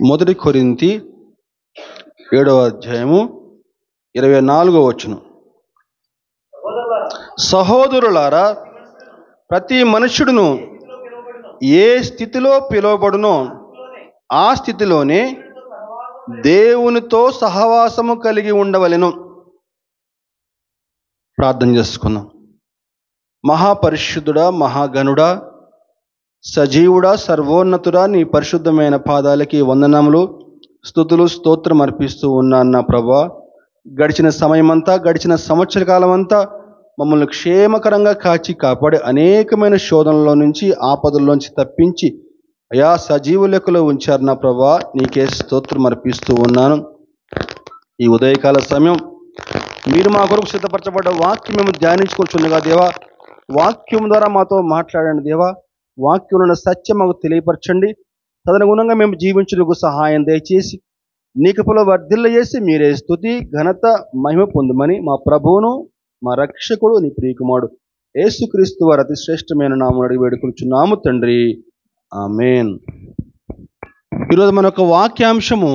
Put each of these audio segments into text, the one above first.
మొదటి కొరింథీ 7:24 సహోదరులారా, ప్రతి మనుష్యుడును ఏ స్థితిలో పిలువబడునో ఆ స్థితిలోనే దేవునితో సహవాసము కలిగి ఉండవలెను. ప్రార్థన చేసుకుందాం. మహాపరిశుద్ధుడా, మహాగణుడా, సజీవుడా, సర్వోన్నతుడా, నీ పరిశుద్ధమైన పాదాలకి వందనములు, స్తుతులు, స్తోత్రం అర్పిస్తూ ఉన్నాను నా ప్రభువా. గడిచిన సమయమంతా, గడిచిన సంవత్సర కాలం అంతా మమ్మల్ని క్షేమకరంగా కాచి కాపాడి అనేకమైన శోధనలో నుంచి, ఆపదల్లోంచి తప్పించి అయా సజీవ లెక్కలో ఉంచారు నా ప్రభువా. నీకే స్తోత్రం అర్పిస్తూ ఉన్నాను. ఈ ఉదయకాల సమయం మీరు మా కొరకు సిద్ధపరచబడ్డ వాక్యం మేము ధ్యానించుకుంటుండగా దేవా, వాక్యం ద్వారా మాతో మాట్లాడండి దేవా. వాక్యంలో సత్యం మాకు తెలియపరచండి. తదనుగుణంగా మేము జీవించుటకు సహాయం దయచేసి నీ కృపలో వర్ధిల్ల చేసి మీరే స్తుతి, ఘనత, మహిమ పొందమని మా ప్రభువును, మా రక్షకుడు, నీ ప్రియకుమారుడు యేసుక్రీస్తు వారి అతి శ్రేష్టమైన నామమున అడిగి వేడుకొనుచున్నాము తండ్రి, ఆమేన్. ఈరోజు మన యొక్క వాక్యాంశము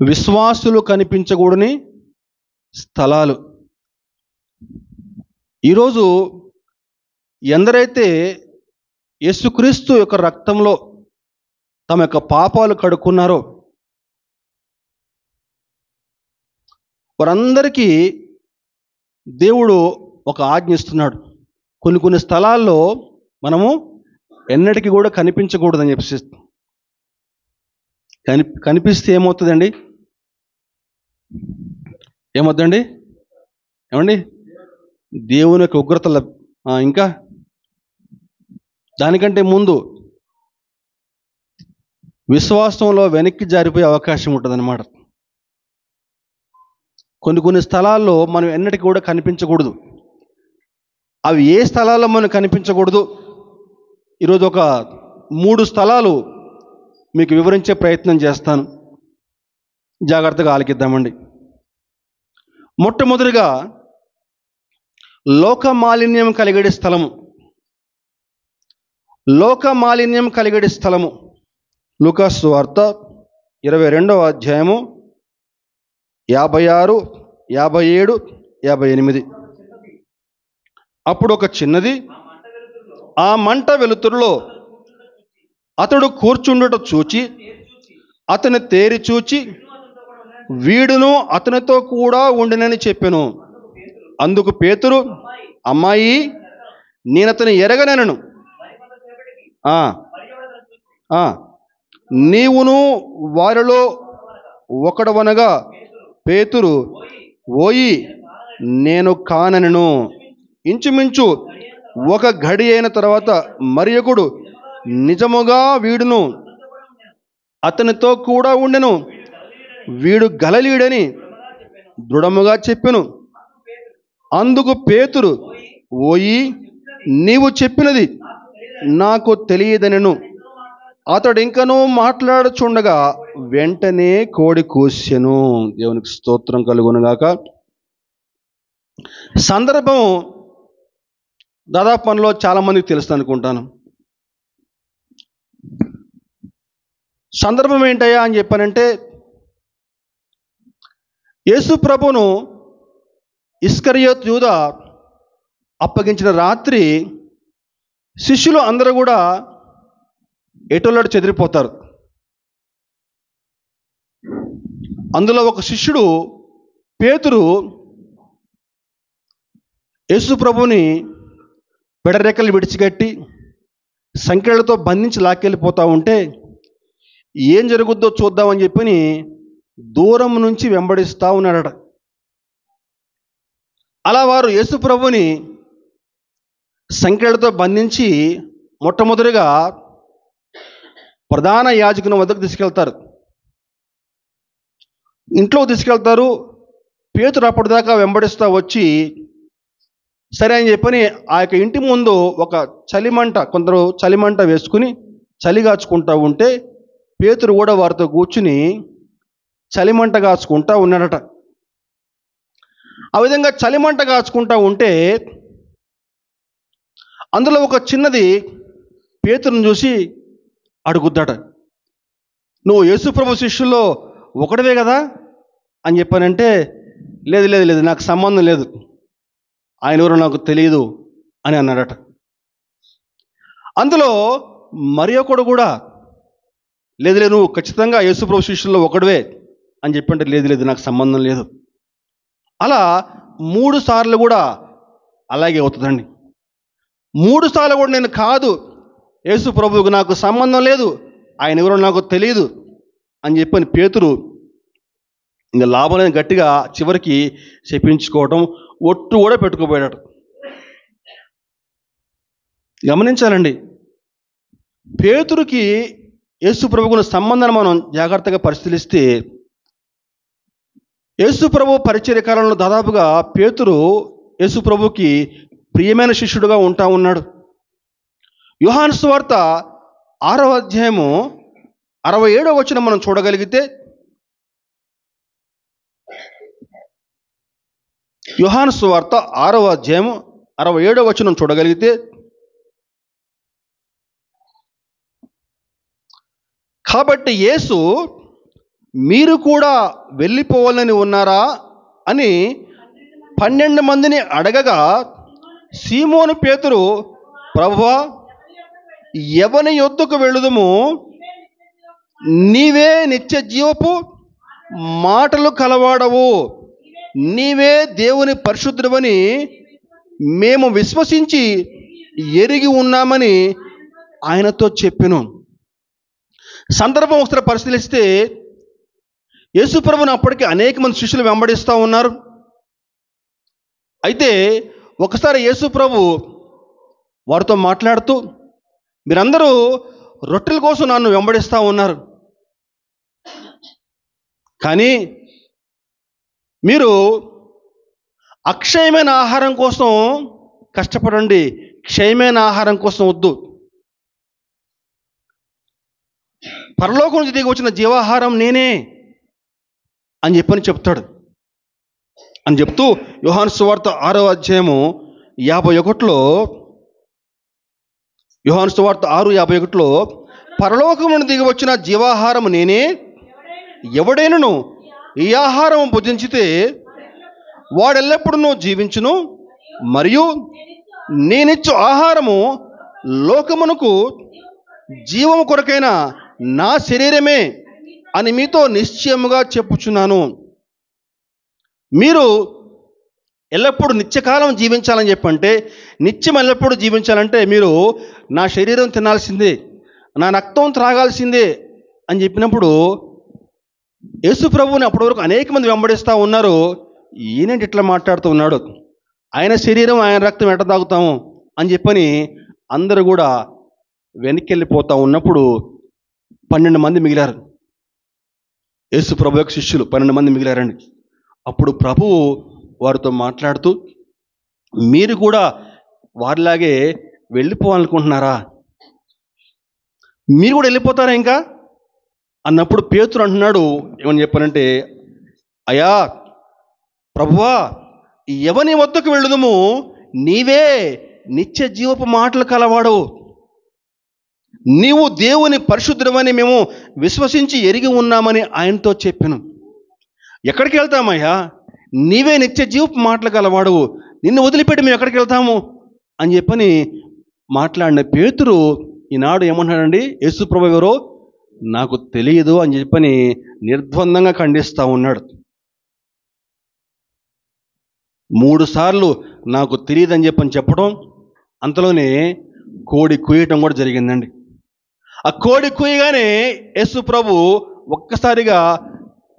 విశ్వాసులు కనిపించకూడని స్థలాలు. ఈరోజు ఎందరైతే యేసుక్రీస్తు యొక్క రక్తంలో తమ యొక్క పాపాలు కడుక్కున్నారో వారందరికీ దేవుడు ఒక ఆజ్ఞ ఇస్తున్నాడు. కొన్ని స్థలాల్లో మనము ఎన్నటికీ కూడా కనిపించకూడదని చెప్పేసి. కనిపిస్తే ఏమవుతుందండి? ఏమండి? దేవుని యొక్క ఉగ్రత. ఇంకా దానికంటే ముందు విశ్వాసంలో వెనక్కి జారిపోయే అవకాశం ఉంటుందన్నమాట. కొన్ని స్థలాల్లో మనం ఎన్నటికీ కూడా కనిపించకూడదు. అవి ఏ స్థలాల్లో మనం కనిపించకూడదు? ఈరోజు ఒక 3 స్థలాలు మీకు వివరించే ప్రయత్నం చేస్తాను. జాగ్రత్తగా ఆలకిద్దామండి. మొట్టమొదటిగా లోకమాలిన్యం కలిగడి స్థలము. లోకమాలిన్యం కలిగడి స్థలము. లూకాసు సువార్త 22:56, 57, 58. అప్పుడు ఒక చిన్నది ఆ మంట వెలుతురులో అతడు కూర్చుండుట చూచి అతని తేరి చూచి వీడును అతనితో కూడా ఉండినని చెప్పెను. అందుకు పేతురు, అమ్మాయి, నేనతని ఎరగనెనను. నీవును వారిలో ఒకడవనగా పేతురు, ఓయి, నేను కానెను. ఇంచుమించు ఒక గడి అయిన తర్వాత మరియొకడు, నిజముగా వీడును అతనితో కూడా ఉండెను, వీడు గలిలయుడని దృఢముగా చెప్పెను. అందుకు పేతురు, ఓయి, నీవు చెప్పినది నాకు తెలియదనెను. అతడు ఇంకనూ మాట్లాడుచుండగా వెంటనే కోడి కూసెను. దేవునికి స్తోత్రం కలుగునుగాక. సందర్భం దాదాపు మనలో చాలా మందికి తెలుసు అనుకుంటాను. సందర్భం ఏంటయ్యా అని చెప్పానంటే, యేసు ప్రభును ఇస్కరియోతు యూదా అప్పగించిన రాత్రి శిష్యులు అందరూ కూడా ఎటోలాడు చెదిరిపోతారు. అందులో ఒక శిష్యుడు పేతురు యేసు ప్రభుని పెడరెక్కలు విడిచిగట్టి సంకెళ్లతో బంధించి లాక్కెళ్ళిపోతూ ఉంటే ఏం జరుగుద్దో చూద్దామని చెప్పి దూరం నుంచి వెంబడిస్తూ ఉన్నాడట. అలా వారు యేసు ప్రభుని సంకెళ్లతో బంధించి మొట్టమొదటిగా ప్రధాన యాజకుని వద్దకు తీసుకెళ్తారు. ఇంట్లోకి తీసుకెళ్తారు. పేతురు అప్పటిదాకా వెంబడిస్తూ వచ్చి సరే అని చెప్పని ఆ యొక్క ఇంటి ముందు ఒక చలిమంట, కొందరు చలిమంట వేసుకుని చలి కాచుకుంటూ ఉంటే పేతురు కూడా వారితో కూర్చుని చలిమంట కాచుకుంటూ ఉన్నాడట. ఆ విధంగా చలిమంట కాచుకుంటూ ఉంటే అందులో ఒక చిన్నది పేతురుని చూసి అడుగుద్దట, నువ్వు యేసుప్రభు శిష్యుల్లో ఒకటివే కదా అని చెప్పానంటే, లేదు లేదు లేదు, నాకు సంబంధం లేదు, ఆయన ఎవరో నాకు తెలియదు అని అన్నాడట. అందులో మరి ఒకడు కూడా, లేదు లేదు, నువ్వు ఖచ్చితంగా యేసుప్రభు శిష్యుల్లో ఒకటివే అని చెప్పంటే, లేదు లేదు, నాకు సంబంధం లేదు. అలా 3 సార్లు కూడా అలాగే అవుతుందండి. 3 సార్లు కూడా నేను కాదు, యేసు ప్రభువుకు నాకు సంబంధం లేదు, ఆయన ఎవరో నాకు తెలియదు అని చెప్పని పేతురు ఇంకా లాభం లేని గట్టిగా చివరికి చెప్పించుకోవటం, ఒట్టు కూడా పెట్టుకోపోయాడు. గమనించాలండి, పేతురుకి యేసు ప్రభువుకు సంబంధాన్ని మనం జాగ్రత్తగా పరిశీలిస్తే, యేసు ప్రభు పరిచర్య కాలంలో దాదాపుగా పేతురు యేసు ప్రభువుకి ప్రియమైన శిష్యుడుగా ఉంటా ఉన్నాడు. యోహాను సువార్త 6వ అధ్యాయము 67వ వచనం మనం చూడగలిగితే, యోహాను సువార్త 6వ అధ్యాయము 67వ వచనం చూడగలిగితే, కాబట్టి యేసు మీరు కూడా వెళ్ళిపోవాలని ఉన్నారా అని 12 మందిని అడగగా, సీమోను పేతురు, ప్రభువా, ఎవని యొద్దకు వెళ్ళుదుము, నీవే నిత్య జీవపు మాటలు కలవాడవు, నీవే దేవుని పరిశుద్ధుడవని మేము విశ్వసించి ఎరిగి ఉన్నామని ఆయనతో చెప్పెను. సందర్భం ఒకసారి పరిశీలిస్తే, యేసు ప్రభువును అప్పటికి అనేక మంది శిష్యులు వెంబడిస్తూ ఉన్నారు. అయితే ఒకసారి యేసు ప్రభు వారితో మాట్లాడుతూ, మీరందరూ రొట్టెల కోసం నన్ను వెంబడిస్తూ ఉన్నారు, కానీ మీరు అక్షయమైన ఆహారం కోసం కష్టపడండి, క్షయమైన ఆహారం కోసం వద్దు. పరలోకం నుంచి దిగి వచ్చిన జీవాహారం నేనే అని చెప్పని చెప్తాడు. అని చెప్తూ యోహాను సువార్త 6వ అధ్యాయము 51లో, యోహాను సువార్త 6:51లో, పరలోకం నుండి దిగి వచ్చిన జీవాహారం నేనే, ఎవడైనను ఈ ఆహారం భుజించితే వాడెల్లప్పుడూ జీవించును, మరియు నేనిచ్చు ఆహారము లోకమునకు జీవము కొరకైన నా శరీరమే అని మీతో నిశ్చయముగా చెప్పుచున్నాను. మీరు ఎల్లప్పుడూ నిత్యకాలం జీవించాలని చెప్పంటే, నిత్యం ఎల్లప్పుడూ జీవించాలంటే మీరు నా శరీరం తినాల్సిందే, నా రక్తం త్రాగాల్సిందే అని చెప్పినప్పుడు, యేసు ప్రభువుని అప్పటి వరకు అనేక మంది వెంబడిస్తూ ఉన్నారు. ఈయనేంటి ఇట్లా మాట్లాడుతూ ఉన్నాడు, ఆయన శరీరం ఆయన రక్తం ఎట్ట తాగుతాము అని చెప్పని అందరూ కూడా వెనక్కి వెళ్ళిపోతూ ఉన్నప్పుడు 12 మంది మిగిలారు. యేసు ప్రభు యొక్క శిష్యులు 12 మంది మిగిలారండి. అప్పుడు ప్రభువు వారితో మాట్లాడుతూ, మీరు కూడా వారిలాగే వెళ్ళిపోవాలనుకుంటున్నారా, మీరు కూడా వెళ్ళిపోతారా ఇంకా అన్నప్పుడు పేతురు అంటున్నాడు, ఏమని చెప్పానంటే, అయ్యా ప్రభువా, ఎవని వద్దకు వెళ్ళుదుము, నీవే నిత్య జీవపు మాటలు కలవాడు, నీవు దేవుని పరిశుద్ధుడవని మేము విశ్వసించి ఎరిగి ఉన్నామని ఆయనతో చెప్పాను. ఎక్కడికి వెళ్తామయ్యా, నీవే నిత్య జీవపు మాటలు కలవాడు, నిన్ను వదిలిపెట్టి మేము ఎక్కడికి వెళ్తాము అని చెప్పని మాట్లాడిన పేతురు ఈనాడు ఏమంటున్నాడండి, యేసు ప్రభువు ఎవరో నాకు తెలియదు అని చెప్పని నిర్ద్వందంగా ఖండిస్తూ ఉన్నాడు. 3 సార్లు నాకు తెలియదని చెప్పని చెప్పడం, అంతలోనే కోడి కూయటం కూడా జరిగిందండి. ఆ కోడి కూయగానే యేసు ప్రభు ఒక్కసారిగా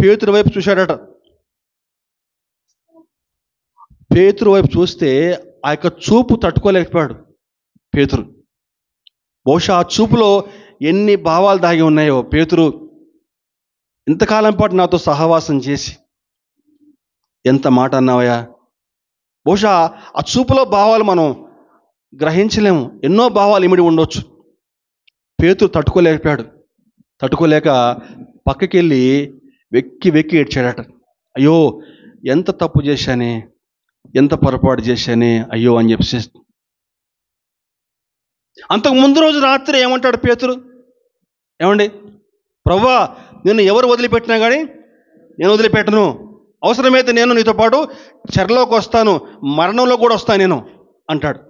పేతురు వైపు చూశాడట. పేతురు వైపు చూస్తే ఆ యొక్క చూపు తట్టుకోలేకపోయాడు పేతురు. బహుశా ఆ చూపులో ఎన్ని భావాలు దాగి ఉన్నాయో, పేతురు ఇంతకాలం పాటు నాతో సహవాసం చేసి ఎంత మాట అన్నావయ్యా. బహుశా ఆ చూపులో భావాలు మనం గ్రహించలేము, ఎన్నో భావాలు ఇమిడి ఉండొచ్చు. పేతురు తట్టుకోలేకపోయాడు. తట్టుకోలేక పక్కకి వెళ్ళి వెక్కి వెక్కి ఏడ్చాడట. అయ్యో, ఎంత తప్పు చేశానే, ఎంత పొరపాటు చేశానే, అయ్యో అని చెప్పి. అంతకు ముందు రోజు రాత్రి ఏమంటాడు పేతురు, ఏమండి, ప్రభువా, నిన్ను ఎవరు వదిలిపెట్టినా కానీ నేను వదిలిపెట్టను, అవసరమైతే నేను నీతో పాటు చెరలోకి వస్తాను, మరణంలో కూడా వస్తాను నేను అంటాడు.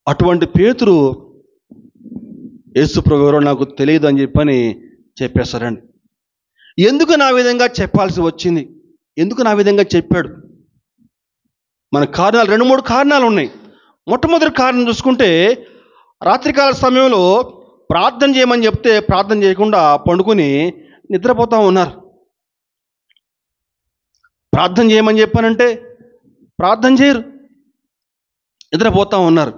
అటువంటి పేతురు యేసు ప్రభు ఎవరో నాకు తెలియదు అని చెప్పని చెప్పేస్తారండి. ఎందుకు నా విధంగా చెప్పాల్సి వచ్చింది, ఎందుకు నా విధంగా చెప్పాడు? మన కారణాలు 2-3 కారణాలు ఉన్నాయి. మొట్టమొదటి కారణం చూసుకుంటే, రాత్రికాల సమయంలో ప్రార్థన చేయమని చెప్తే ప్రార్థన చేయకుండా పండుకొని నిద్రపోతూ ఉన్నారు. ప్రార్థన చేయమని చెప్పానంటే ప్రార్థన చేయరు, నిద్రపోతూ ఉన్నారు.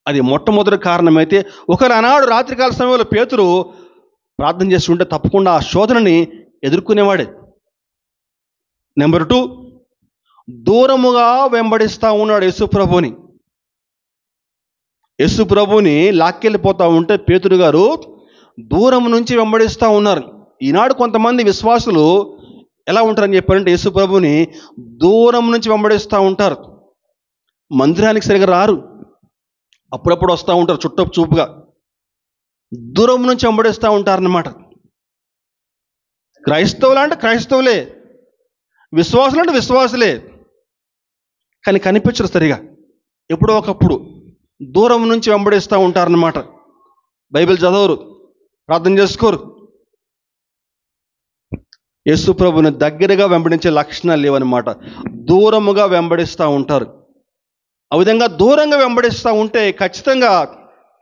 అది మొట్టమొదటి కారణమైతే, ఒకరు ఆనాడు రాత్రికాల సమయంలో పేతురు ప్రార్థన చేస్తుంటే తప్పకుండా ఆ శోధనని ఎదుర్కొనేవాడే. నెంబర్ 2, దూరముగా వెంబడిస్తూ ఉన్నాడు యేసుప్రభుని. యేసుప్రభుని లాక్కెళ్ళిపోతూ ఉంటే పేతురు గారు దూరం నుంచి వెంబడిస్తూ ఉన్నారు. ఈనాడు కొంతమంది విశ్వాసులు ఎలా ఉంటారని చెప్పారంటే, యేసుప్రభుని దూరం నుంచి వెంబడిస్తూ ఉంటారు. మందిరానికి సరిగా రారు, అప్పుడప్పుడు వస్తూ ఉంటారు చుట్టపు చూపుగా, దూరం నుంచి వెంబడిస్తూ ఉంటారన్నమాట. క్రైస్తవులు అంటే క్రైస్తవులే, విశ్వాసులు అంటే విశ్వాసులే, కానీ కనిపించరు సరిగా. ఎప్పుడో ఒకప్పుడు దూరం నుంచి వెంబడిస్తూ ఉంటారన్నమాట. బైబిల్ చదవరు, ప్రార్థన చేసుకోరు, యేసు ప్రభుని దగ్గరగా వెంబడించే లక్షణాలు లేవన్నమాట. దూరముగా వెంబడిస్తూ ఉంటారు. ఆ విధంగా దూరంగా వెంబడిస్తూ ఉంటే ఖచ్చితంగా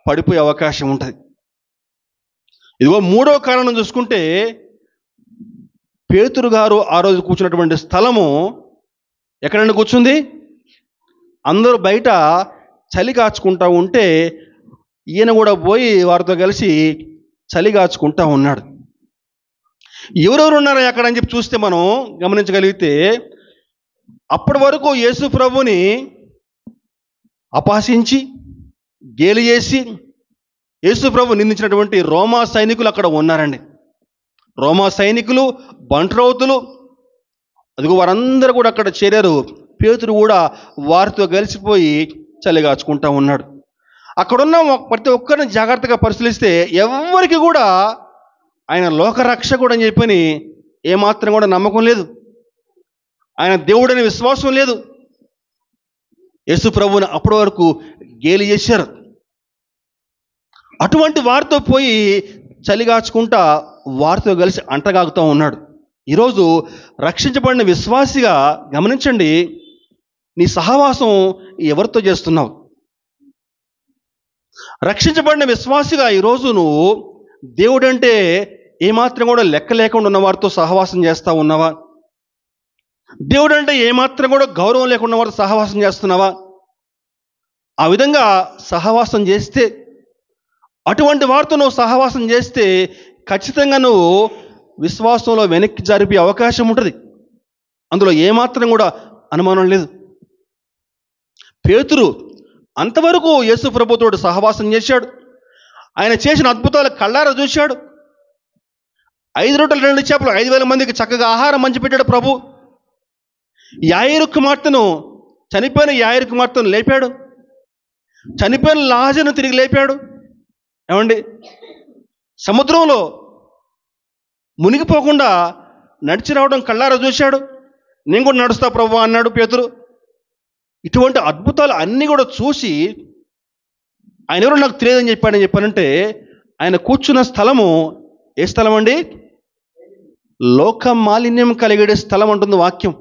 పడిపోయే అవకాశం ఉంటుంది. ఇదిగో 3వ కారణం చూసుకుంటే, పేతురు గారు ఆ రోజు కూర్చున్నటువంటి స్థలము ఎక్కడండి కూర్చుంది? అందరూ బయట చలి కాచుకుంటూ ఉంటే ఈయన కూడా పోయి వారితో కలిసి చలి కాచుకుంటూ ఉన్నాడు. ఎవరెవరు ఉన్నారో అక్కడ అని చెప్పి చూస్తే మనం గమనించగలిగితే, అప్పటి వరకు యేసు ప్రభుని అపహసించి గేలి చేసి యేసు ప్రభు నిందించినటువంటి రోమా సైనికులు అక్కడ ఉన్నారండి. రోమా సైనికులు, బంట్రౌతులు, అదిగో వారందరూ కూడా అక్కడ చేరారు. పేతురు కూడా వారితో కలిసిపోయి చలిగాచుకుంటూ ఉన్నాడు. అక్కడున్న ప్రతి ఒక్కరిని జాగ్రత్తగా పరిశీలిస్తే ఎవరికి కూడా ఆయన లోకరక్షకుడు అని చెప్పని ఏమాత్రం కూడా నమ్మకం లేదు, ఆయన దేవుడని విశ్వాసం లేదు. యేసు ప్రభువుని అప్పటి వరకు గేలి చేశారు. అటువంటి వారితో పోయి చలిగాచుకుంటా వారితో కలిసి అంటగాగుతూ ఉన్నాడు. ఈరోజు రక్షించబడిన విశ్వాసిగా గమనించండి, నీ సహవాసం ఎవరితో చేస్తున్నావు? రక్షించబడిన విశ్వాసిగా ఈరోజు నువ్వు దేవుడంటే ఏమాత్రం కూడా లెక్క లేకుండా ఉన్న వారితో సహవాసం చేస్తూ ఉన్నావా? దేవుడంటే ఏమాత్రం కూడా గౌరవం లేకుండా వారితో సహవాసం చేస్తున్నావా? ఆ విధంగా సహవాసం చేస్తే, అటువంటి వారితో నువ్వు సహవాసం చేస్తే ఖచ్చితంగా నువ్వు విశ్వాసంలో వెనక్కి జరిపే అవకాశం ఉంటుంది. అందులో ఏమాత్రం కూడా అనుమానం లేదు. పేతురు అంతవరకు యేసు ప్రభుతోడు సహవాసం చేశాడు. ఆయన చేసిన అద్భుతాలు కళ్ళారా చూశాడు. 5 రొట్టెలు 2 చేపలు 5,000 మందికి చక్కగా ఆహారం పంచిపెట్టాడు ప్రభు. యాయిరు కుమార్తెను, చనిపోయిన యాయిరు కుమార్తెను లేపాడు. చనిపోయిన లాజరును తిరిగి లేపాడు. ఏమండి, సముద్రంలో మునిగిపోకుండా నడిచి రావడం కళ్ళారా చూశాడు. నేను కూడా నడుస్తా ప్రభు అన్నాడు పేతురు. ఇటువంటి అద్భుతాలు అన్నీ కూడా చూసి ఆయన ఎవరో నాకు తెలియదని చెప్పానంటే, ఆయన కూర్చున్న స్థలము ఏ స్థలం అండి? లోక మాలిన్యం కలిగే స్థలం అంటుంది వాక్యం.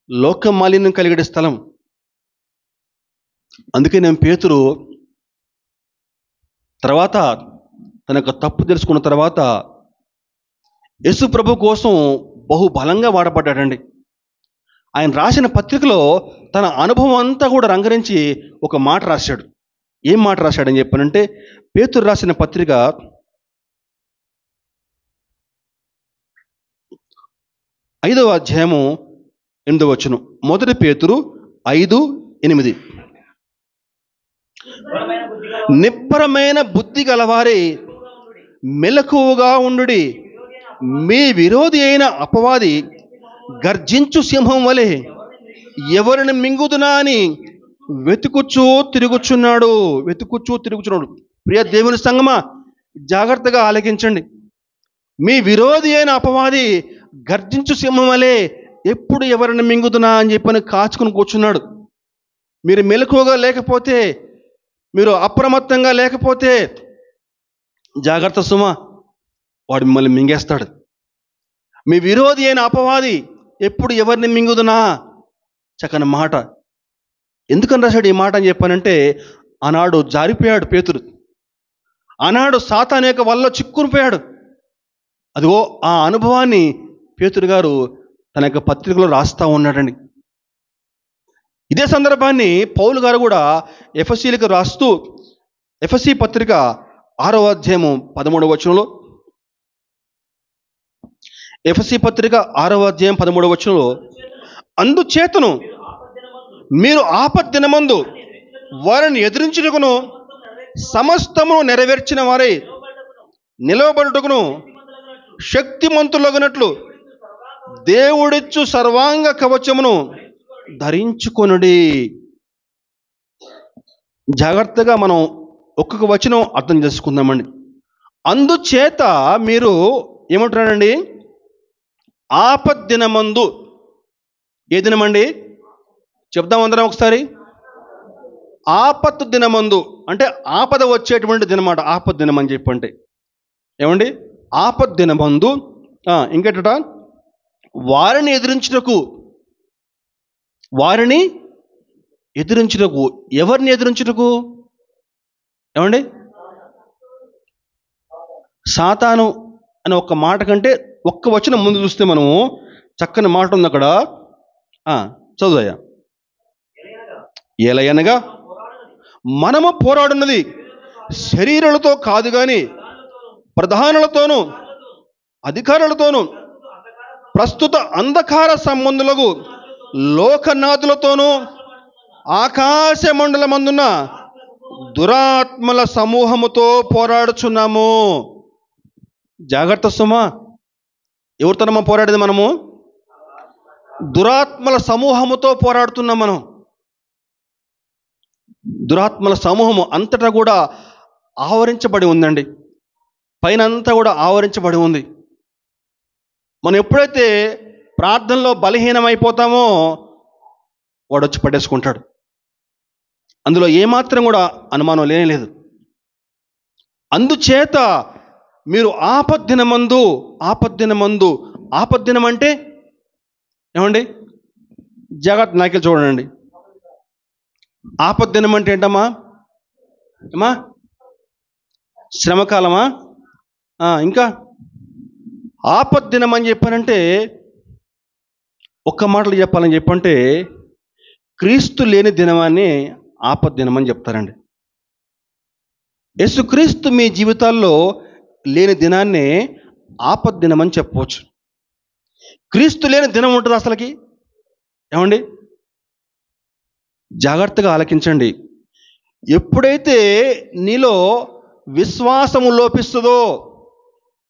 లోక మాలిన్యం కలిగే స్థలం. అందుకే నేను పేతురు తర్వాత తన యొక్క తప్పు తెలుసుకున్న తర్వాత యేసు ప్రభు కోసం బహుబలంగా వాడబడ్డాడండి. ఆయన రాసిన పత్రికలో తన అనుభవం అంతా కూడా రంగరించి ఒక మాట రాశాడు. ఏం మాట రాశాడని చెప్పానంటే, పేతురు రాసిన పత్రిక 5వ అధ్యాయము 8వ వచనం. 1 పేతురు 5:8. నిబ్బరమైన బుద్ధి గలవారే మెలకువగా ఉండుడి, మీ విరోధి అయిన అపవాది గర్జించు సింహం వలె ఎవరిని మింగుదునా అని వెతుకుచూ తిరుగుచున్నాడు. ప్రియ దేవుని సంగమా, జాగ్రత్తగా ఆలకించండి. మీ విరోధి అయిన అపవాది గర్జించు సింహం వలె ఎప్పుడు ఎవరిని మింగుతున్నా అని చెప్పని కాచుకుని కూర్చున్నాడు. మీరు మెలకువగా లేకపోతే, మీరు అప్రమత్తంగా లేకపోతే జాగ్రత్త సుమ, వాడు మిమ్మల్ని మింగేస్తాడు. మీ విరోధి అయిన అపవాది ఎప్పుడు ఎవరిని మింగుదునా. చక్కని మాట. ఎందుకని రాశాడు ఈ మాట అని చెప్పానంటే, ఆనాడు జారిపోయాడు పేతురు, ఆనాడు సాతాను యొక్క వల్ల చిక్కునిపోయాడు. అదిగో ఆ అనుభవాన్ని పేతురు గారు తన యొక్క పత్రికలో రాస్తా ఉన్నాడండి. ఇదే సందర్భాన్ని పౌలు గారు కూడా ఎఫెసీయులకు రాస్తూ, ఎఫెసీ పత్రిక 6వ అధ్యాయము 13వ వచనంలో, ఎఫెసీ పత్రిక 6వ అధ్యాయం 13వ వచనంలో, అందుచేతను మీరు ఆపద్దినమందు వారిని ఎదిరించుటకును సమస్తమును నెరవేర్చిన వారై నిలవబడుటకును శక్తిమంతులగునట్లు దేవుడిచ్చు సర్వాంగ కవచమును ధరించుకొనుడి. జాగ్రత్తగా మనం ఒక్కొక్క వచనం అర్థం చేసుకుందామండి. అందుచేత మీరు ఏమంటున్నారండి? ఆపద్దినమందు. ఏ దినమండి? చెప్దాం అందరం ఒకసారి. ఆపత్తు దినమందు అంటే ఆపద వచ్చేటువంటి దినమాట. ఆపద్దినం అని చెప్పంటే ఏమండి? ఆపద్దినమందు ఇంకేట వారిని ఎదిరించుటకు. వారిని ఎదిరించుటకు. ఎవరిని ఎదిరించుటకు? ఏమండి? సాతాను అనే ఒక్క మాట కంటే ఒక్క వచనం ముందు చూస్తే మనము చక్కని మాట ఉంది అక్కడ. చదువయ్యా. ఎలయనగా మనము పోరాడున్నది శరీరాలతో కాదు గాని ప్రధానులతోనూ అధికారులతోనూ ప్రస్తుత అంధకార సంబంధులకు లోకనాథులతోనూ ఆకాశ మండలమందున్న దురాత్మల సమూహముతో పోరాడుచున్నాము. జాగ్రత్త సుమా. ఎవరితోనమ్మా పోరాడేది మనము? దురాత్మల సమూహముతో పోరాడుతున్నాం మనం. దురాత్మల సమూహము అంతటా కూడా ఆవరించబడి ఉందండి. పైన అంతా కూడా ఆవరించబడి ఉంది. మనం ఎప్పుడైతే ప్రార్థనలో బలహీనమైపోతామో వాడు వచ్చి పట్టేసుకుంటాడు. అందులో ఏమాత్రం కూడా అనుమానం లేనేలేదు. అందుచేత మీరు ఆపద్దినమందు. ఆపద్దినం అంటే ఏమండి? జాగ్రత్త నాకెళ్ళి చూడండి. ఆపద్దినం అంటే ఏంటమ్మా? ఏమా? శ్రమకాలమా? ఇంకా ఆపద్దినం అని చెప్పానంటే ఒక్క మాటలు చెప్పాలని చెప్పంటే క్రీస్తు లేని దినమాన్ని ఆపద్దినం అని చెప్తారండి. యేసుక్రీస్తు మీ జీవితాల్లో లేని దినాన్నే ఆపద్దినం అని చెప్పవచ్చు. క్రీస్తు లేని దినం ఉంటుంది అసలుకి? ఏమండి? జాగ్రత్తగా ఆలకించండి. ఎప్పుడైతే నీలో విశ్వాసము లోపిస్తుందో,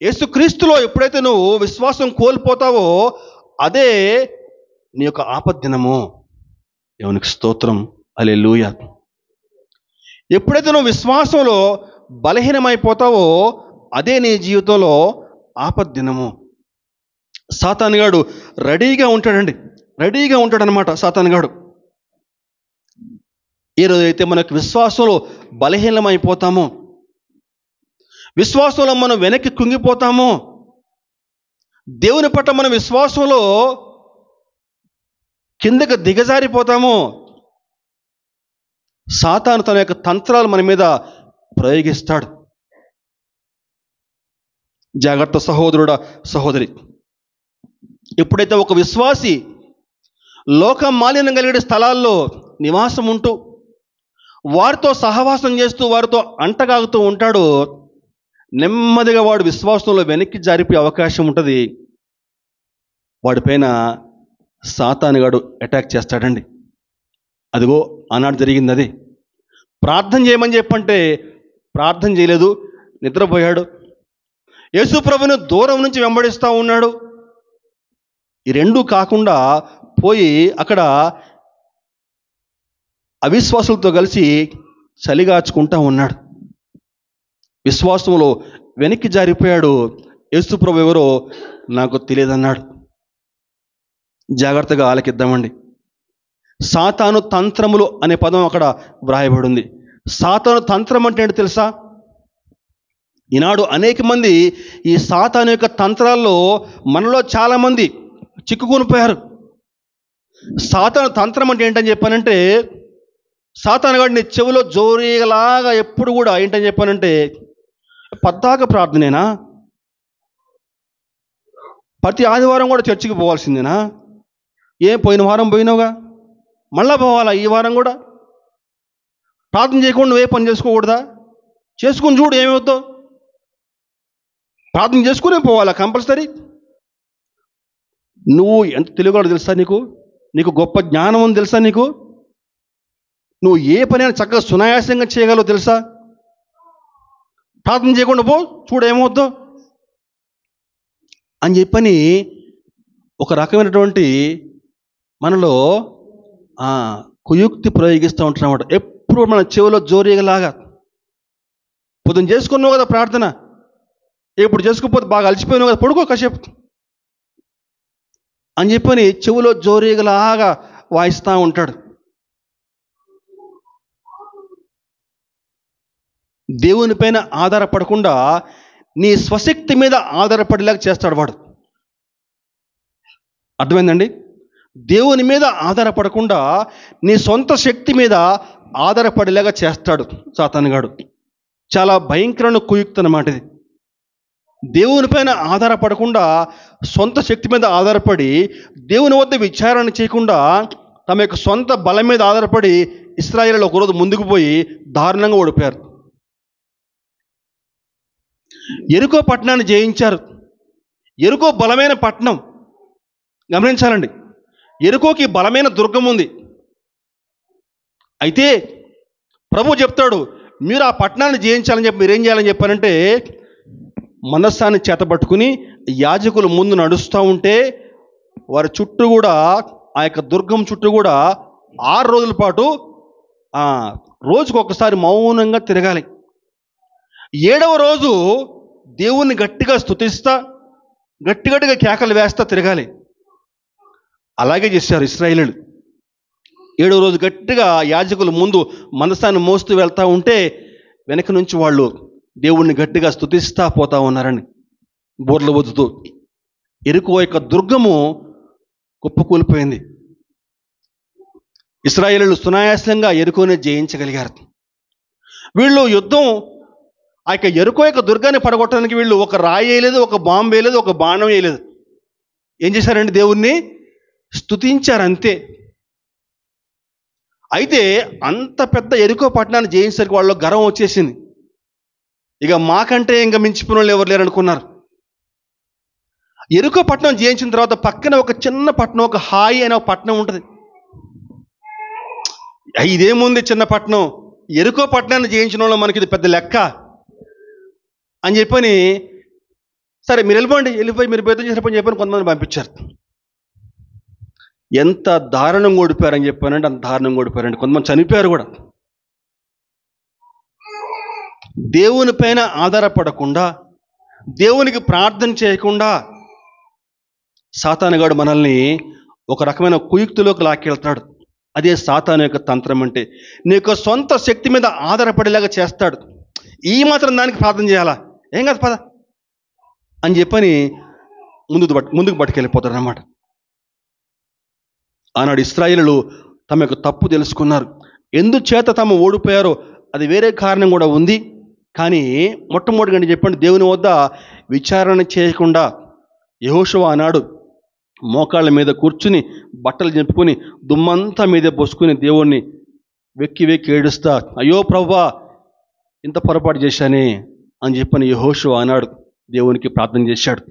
యేసుక్రీస్తులో ఎప్పుడైతే నువ్వు విశ్వాసం కోల్పోతావో అదే నీ యొక్క ఆపద్దినము. దేవునికి స్తోత్రం. హల్లెలూయా. ఎప్పుడైతే నువ్వు విశ్వాసంలో బలహీనమైపోతావో అదే నీ జీవితంలో ఆపద్దినము. సాతానుగాడు రెడీగా ఉంటాడనమాట. సాతానుగాడు ఏ రోజైతే మనకు విశ్వాసంలో బలహీనమైపోతామో, విశ్వాసంలో మనం వెనక్కి కుంగిపోతామో, దేవుని పట్ల మన విశ్వాసంలో కిందకి దిగజారిపోతామో, సాతాను తన యొక్క తంత్రాలు మన మీద ప్రయోగిస్తాడు. జాగ్రత్త సహోదరుడా, సహోదరి. ఎప్పుడైతే ఒక విశ్వాసి లోక మాలిన్యం కలిగే స్థలాల్లో నివాసం ఉంటూ వారితో సహవాసం చేస్తూ వారితో అంటగాగుతూ ఉంటాడో నెమ్మదిగా వాడు విశ్వాసంలో వెనక్కి జారిపోయే అవకాశం ఉంటుంది. వాడిపైన సాతానుగాడు అటాక్ చేస్తాడండి. అదిగో ఆనాడు జరిగింది అది. ప్రార్థన చేయమని చెప్పంటే ప్రార్థన చేయలేదు, నిద్రపోయాడు. యేసు ప్రభువును దూరం నుంచి వెంబడిస్తూ ఉన్నాడు. ఈ రెండూ కాకుండా పోయి అక్కడ అవిశ్వాసులతో కలిసి చలిగాచుకుంటా ఉన్నాడు. విశ్వాసంలో వెనక్కి జారిపోయాడు. యేసు ప్రభు ఎవరో నాకు తెలియదన్నాడు. జాగ్రత్తగా ఆలకిద్దామండి. సాతాను తంత్రములు అనే పదం అక్కడ వ్రాయబడి ఉంది. సాతాను తంత్రం అంటే ఏంటి తెలుసా? ఈనాడు అనేక మంది ఈ సాతాను యొక్క తంత్రాల్లో మనలో చాలామంది చిక్కుకొని పోయారు. సాతాను తంత్రం అంటే ఏంటని చెప్పానంటే, సాతాను గాడు నీ చెవిలో జోరీగలాగా ఎప్పుడు కూడా ఏంటని చెప్పానంటే, పద్దాక ప్రార్థనేనా, ప్రతి ఆదివారం కూడా చర్చికి పోవాల్సిందేనా, పోయిన వారం పోయినావుగా మళ్ళా పోవాలా ఈ వారం కూడా, ప్రార్థన చేయకుండా నువ్వే పని చేసుకోకూడదా, చేసుకుని చూడు ఏమవుతావు, ప్రార్థన చేసుకునే పోవాలా కంపల్సరీ. నువ్వు ఎంత తెలియగలవు తెలుసా? నీకు గొప్ప జ్ఞానం ఉంది తెలుసా? నువ్వు ఏ పనైనా చక్కగా సునాయాసంగా చేయగలవు తెలుసా? ప్రార్థన చేయకుండా పో చూడు ఏమవుద్దో అని చెప్పని ఒక రకమైనటువంటి మనలో కుయుక్తి ప్రయోగిస్తూ ఉంటున్నమాట. ఎప్పుడు మన చెవిలో జోరీగలాగా, పొద్దున చేసుకున్నావు కదా ప్రార్థన, ఇప్పుడు చేసుకోకపోతే బాగా అలసిపోయినావు కదా, పడుకో కాసేపు అని చెప్పని చెవిలో జోరీగలాగా వాయిస్తూ ఉంటాడు. దేవుని పైన ఆధారపడకుండా నీ స్వశక్తి మీద ఆధారపడేలాగా చేస్తాడు వాడు. అర్థమైందండి? దేవుని మీద ఆధారపడకుండా నీ సొంత శక్తి మీద ఆధారపడేలాగా చేస్తాడు సాతానుగాడు. చాలా భయంకరమైన కుయుక్తి అన్నమాట ఇది. దేవుని పైన ఆధారపడకుండా సొంత శక్తి మీద ఆధారపడి దేవుని వద్ద విచారణ చేయకుండా తమ యొక్క సొంత బలం మీద ఆధారపడి ఇశ్రాయేలు ఒకరోజు ముందుకు పోయి దారుణంగా ఓడిపోయారు. యెరికో పట్టణాన్ని జయించారు. యెరికో బలమైన పట్టణం, గమనించాలండి. యెరికోకి బలమైన దుర్గం ఉంది. అయితే ప్రభు చెప్తాడు, మీరు ఆ పట్టణాన్ని జయించాలని చెప్పి మీరేం చేయాలని చెప్పారంటే, మనస్సాన్ని చేతబట్టుకుని యాజకులు ముందు నడుస్తూ ఉంటే వారి చుట్టూ కూడా, ఆ యొక్క దుర్గం చుట్టూ కూడా 6 రోజుల పాటు రోజుకు ఒకసారి మౌనంగా తిరగాలి. 7వ రోజు దేవుణ్ణి గట్టిగా స్తుతిస్తా, గట్టిగా కేకలు వేస్తా తిరగాలి. అలాగే చేశారు ఇశ్రాయేలీయులు. 7వ రోజు గట్టిగా యాజకులు ముందు మనసాన్ని మోస్తూ వెళ్తూ ఉంటే వెనక నుంచి వాళ్ళు దేవుణ్ణి గట్టిగా స్తుతిస్తా పోతా ఉన్నారని బోర్లు వదుతూ. యెరికో యొక్క దుర్గము కుప్పకూలిపోయింది. ఇశ్రాయేలీయులు సునాయాసంగా యెరికోని జయించగలిగారు. వీళ్ళు యుద్ధం, ఆ యొక్క యెరికో యొక్క దుర్గాన్ని పడగొట్టడానికి వీళ్ళు ఒక రాయి వేయలేదు, ఒక బాంబు వేయలేదు, ఒక బాణం వేయలేదు. ఏం చేశారండి? దేవుణ్ణి స్తుతించారు అంతే. అయితే అంత పెద్ద యెరికో పట్టణాన్ని జయించడానికి వాళ్ళు గర్వం వచ్చేసింది. ఇక మాకంటే ఇంకా మించిపోయిన వాళ్ళు ఎవరు లేరు అనుకున్నారు. యెరికో పట్టణం జయించిన తర్వాత పక్కన ఒక చిన్న పట్టణం, ఒక హాయి అనే ఒక పట్టణం ఉంటుంది. ఇదేముంది చిన్న పట్టణం, యెరికో పట్టణాన్ని జయించిన వాళ్ళు మనకి ఇది పెద్ద లెక్క అని చెప్పని, సరే మీరు వెళ్ళిపోయి మీరు బేతం చేసిన పని చెప్పని కొంతమంది పంపించారు. ఎంత దారుణంగా ఓడిపోయారని చెప్పానంటే అంత దారుణంగా ఓడిపోయారండి. కొంతమంది చనిపోయారు కూడా. దేవుని పైన ఆధారపడకుండా, దేవునికి ప్రార్థన చేయకుండా సాతానుగాడు మనల్ని ఒక రకమైన కుయుక్తిలోకి లాక్కెళ్తాడు. అదే సాతాను యొక్క తంత్రం అంటే. నీ యొక్క సొంత శక్తి మీద ఆధారపడేలాగా చేస్తాడు. ఈ మాత్రం దానికి ప్రార్థన చేయాలా, ఏం కాదు పద అని చెప్పని ముందుకు పట్టుకెళ్ళిపోతాడు అన్నమాట. ఆనాడు ఇశ్రాయేలీయులు తమ యొక్క తప్పు తెలుసుకున్నారు. ఎందుచేత తాము ఓడిపోయారో అది వేరే కారణం కూడా ఉంది. కానీ మొట్టమొదటిగా చెప్పండి, దేవుని వద్ద విచారణ చేయకుండా యెహోషువ ఆనాడు మోకాళ్ళ మీద కూర్చుని బట్టలు చింపుకొని దుమ్మంతా మీదే పోసుకుని దేవుణ్ణి వెక్కి ఏడుస్తా, అయ్యో ప్రభువా ఇంత పొరపాటు చేశానే అని చెప్పని యెహోషువ ఆనాడు దేవునికి ప్రార్థన చేశాడు.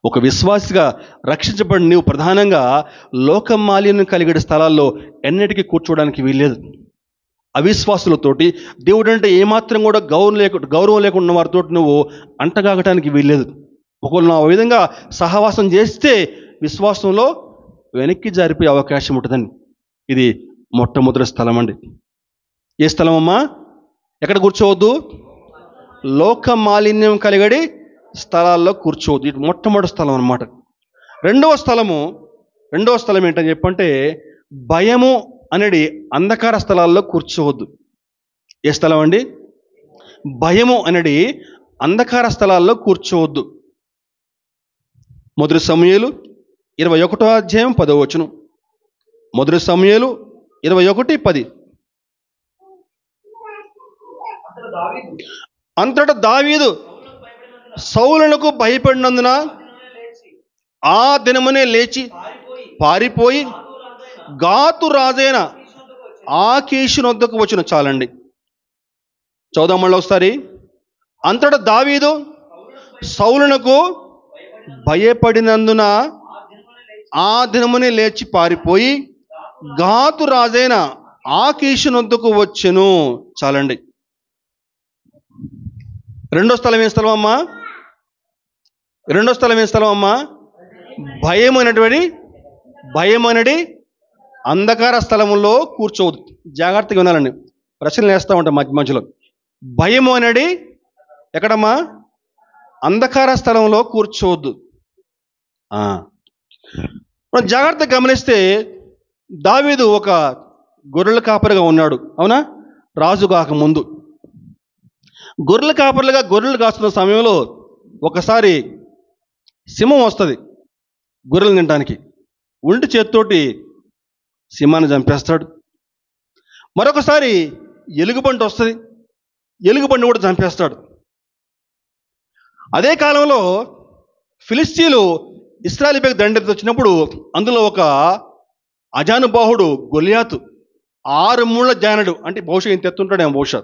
ఒక విశ్వాసిగా రక్షించబడిన నీవు ప్రధానంగా లోకమాలిన్యం కలిగే స్థలాల్లో ఎన్నటికీ కూర్చోవడానికి వీల్లేదు. అవిశ్వాసులతోటి, దేవుడు అంటే ఏమాత్రం కూడా గౌరవం లేకుండా వారితో నువ్వు అంటగాగటానికి వీల్లేదు. ఒకవేళ నువ్వు ఆ విధంగా సహవాసం చేస్తే విశ్వాసంలో వెనక్కి జారిపోయే అవకాశం ఉంటుందండి. ఇది మొట్టమొదటి స్థలం అండి. ఏ స్థలం అమ్మా? ఎక్కడ కూర్చోవద్దు? లోక మాలిన్యం కలిగడి స్థలాల్లో కూర్చోవద్దు. ఇది మొట్టమొదటి స్థలం అన్నమాట. రెండవ స్థలం ఏంటని చెప్పంటే భయము అనేది అంధకార స్థలాల్లో కూర్చోవద్దు. ఏ స్థలం అండి? భయము అనేది అంధకార స్థలాల్లో కూర్చోవద్దు. మొదటి సమూయేలు 21వ అధ్యాయం 10వ వచనం. మొదటి సమూయేలు 21:10. అంతటా దావీదు సౌలునకు భయపడినందున ఆ దినమునే లేచి పారిపోయి గాతు రాజైన ఆకీషు వద్దకు వచ్చిన. చాలండి, చదువుదాం మళ్ళీ ఒకసారి. అంతటా దావీదు సౌలునకు భయపడినందున ఆ దినమునే లేచి పారిపోయి గాతు రాజైన ఆకీషు వద్దకు వచ్చెను. చాలండి. రెండో స్థలం ఏం స్థలం అమ్మా? భయం అనేది అంధకార స్థలములో కూర్చోవద్దు. జాగ్రత్తగా వినాలండి, ప్రశ్నలు వేస్తూ ఉంటాం మధ్యలో. భయం అనేది ఎక్కడమ్మా? అంధకార స్థలంలో కూర్చోవద్దు. మనం జాగ్రత్తగా గమనిస్తే దావీదు ఒక గొర్రెల కాపరిగా ఉన్నాడు, అవునా? రాజు కాకముందు గొర్రెల కాపరులుగా గొర్రెలు కాస్తున్న సమయంలో ఒకసారి సింహం వస్తుంది గొర్రెలు తినడానికి. ఒంటి చేతితోటి సింహాన్ని చంపేస్తాడు. మరొకసారి ఎలుగుబంటి వస్తుంది, ఎలుగుబంటి కూడా చంపేస్తాడు. అదే కాలంలో ఫిలిస్తీన్లు ఇశ్రాయేలుపైకి దండెత్తి వచ్చినప్పుడు అందులో ఒక అజానుబాహుడు గొలియాతు 6 మూళ్ల జానడు, అంటే బహుశా ఇంత ఎత్తుంటాడేమో, బహుశా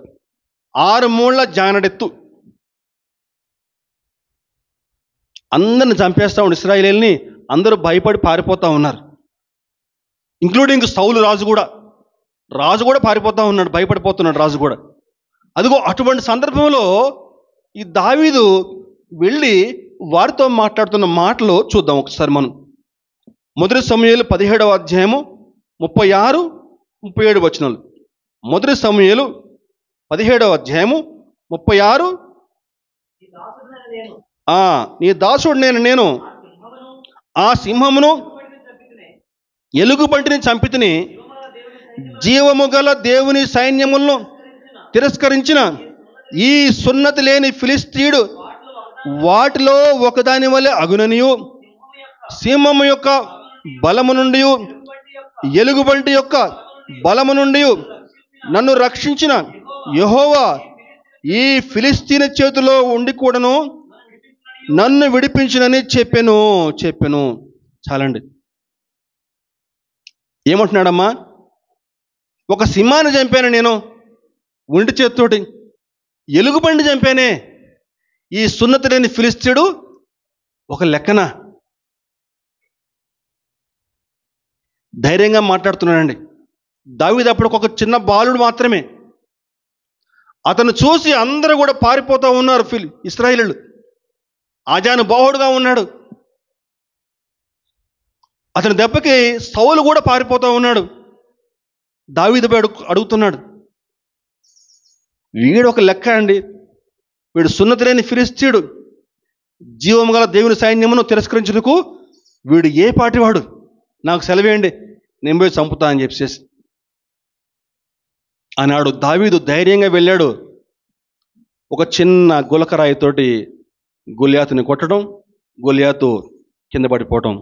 6 మూళ్ల జానడెత్తు, అందరిని చంపేస్తా ఉండి ఇశ్రాయేలీయుల్ని. అందరూ భయపడి పారిపోతూ ఉన్నారు, ఇంక్లూడింగ్ సౌలు రాజు కూడా పారిపోతూ ఉన్నాడు, భయపడిపోతున్నాడు రాజు కూడా. అదిగో అటువంటి సందర్భంలో ఈ దావీదు వెళ్ళి వారితో మాట్లాడుతున్న మాటలు చూద్దాం ఒకసారి మనం. మొదటి సమూయేలు 17వ అధ్యాయము 36-37 వచనాలు. మొదటి సమూయేలు 17వ అధ్యాయము 36. నీ దాసుడు నేను ఆ సింహమును ఎలుగుబంటిని చంపితిని, జీవము గల దేవుని సైన్యములను తిరస్కరించిన ఈ సున్నతి లేని ఫిలిస్తీయుడు వాటిలో ఒకదాని వలె అగుననియు, సింహము యొక్క బలము నుండి ఎలుగుబంటి యొక్క బలము నుండి నన్ను రక్షించిన యెహోవా ఈ ఫిలిస్తీని చేతిలో ఉండి కూడాను నన్ను విడిపించునని చెప్పెను. చాలండి. ఏమంటున్నాడమ్మా? ఒక సింహాన్ని చంపాను నేను ఒంటి చేతితోటి, ఎలుగుబంటి చంపానే, ఈ సున్నతి లేని ఫిలిస్తీయుడు ఒక లెక్కన. ధైర్యంగా మాట్లాడుతున్నాడండి దావీదు. అప్పుడు ఒక చిన్న బాలుడు మాత్రమే. అతను చూసి అందరూ కూడా పారిపోతూ ఉన్నారు ఇశ్రాయేలీయులు. ఆజానుబాహుడుగా ఉన్నాడు. అతని దెబ్బకి సౌలు కూడా పారిపోతూ ఉన్నాడు. దావీదు అడుగుతున్నాడు, వీడు ఒక లెక్క అండి, వీడు సున్నతి లేని ఫిలిస్తీయుడు, జీవము గల దేవుని సైన్యమును తిరస్కరించుటకు వీడు ఏ పాటివాడు, నాకు సెలవేయండి, నేను పోయి చంపుతా అని చెప్పేసి అన్నాడు. దావీదు ధైర్యంగా వెళ్ళాడు. ఒక చిన్న గులకరాయితోటి గొలియాతుని కొట్టడం, గొలియాతు కింద పడిపోవటం.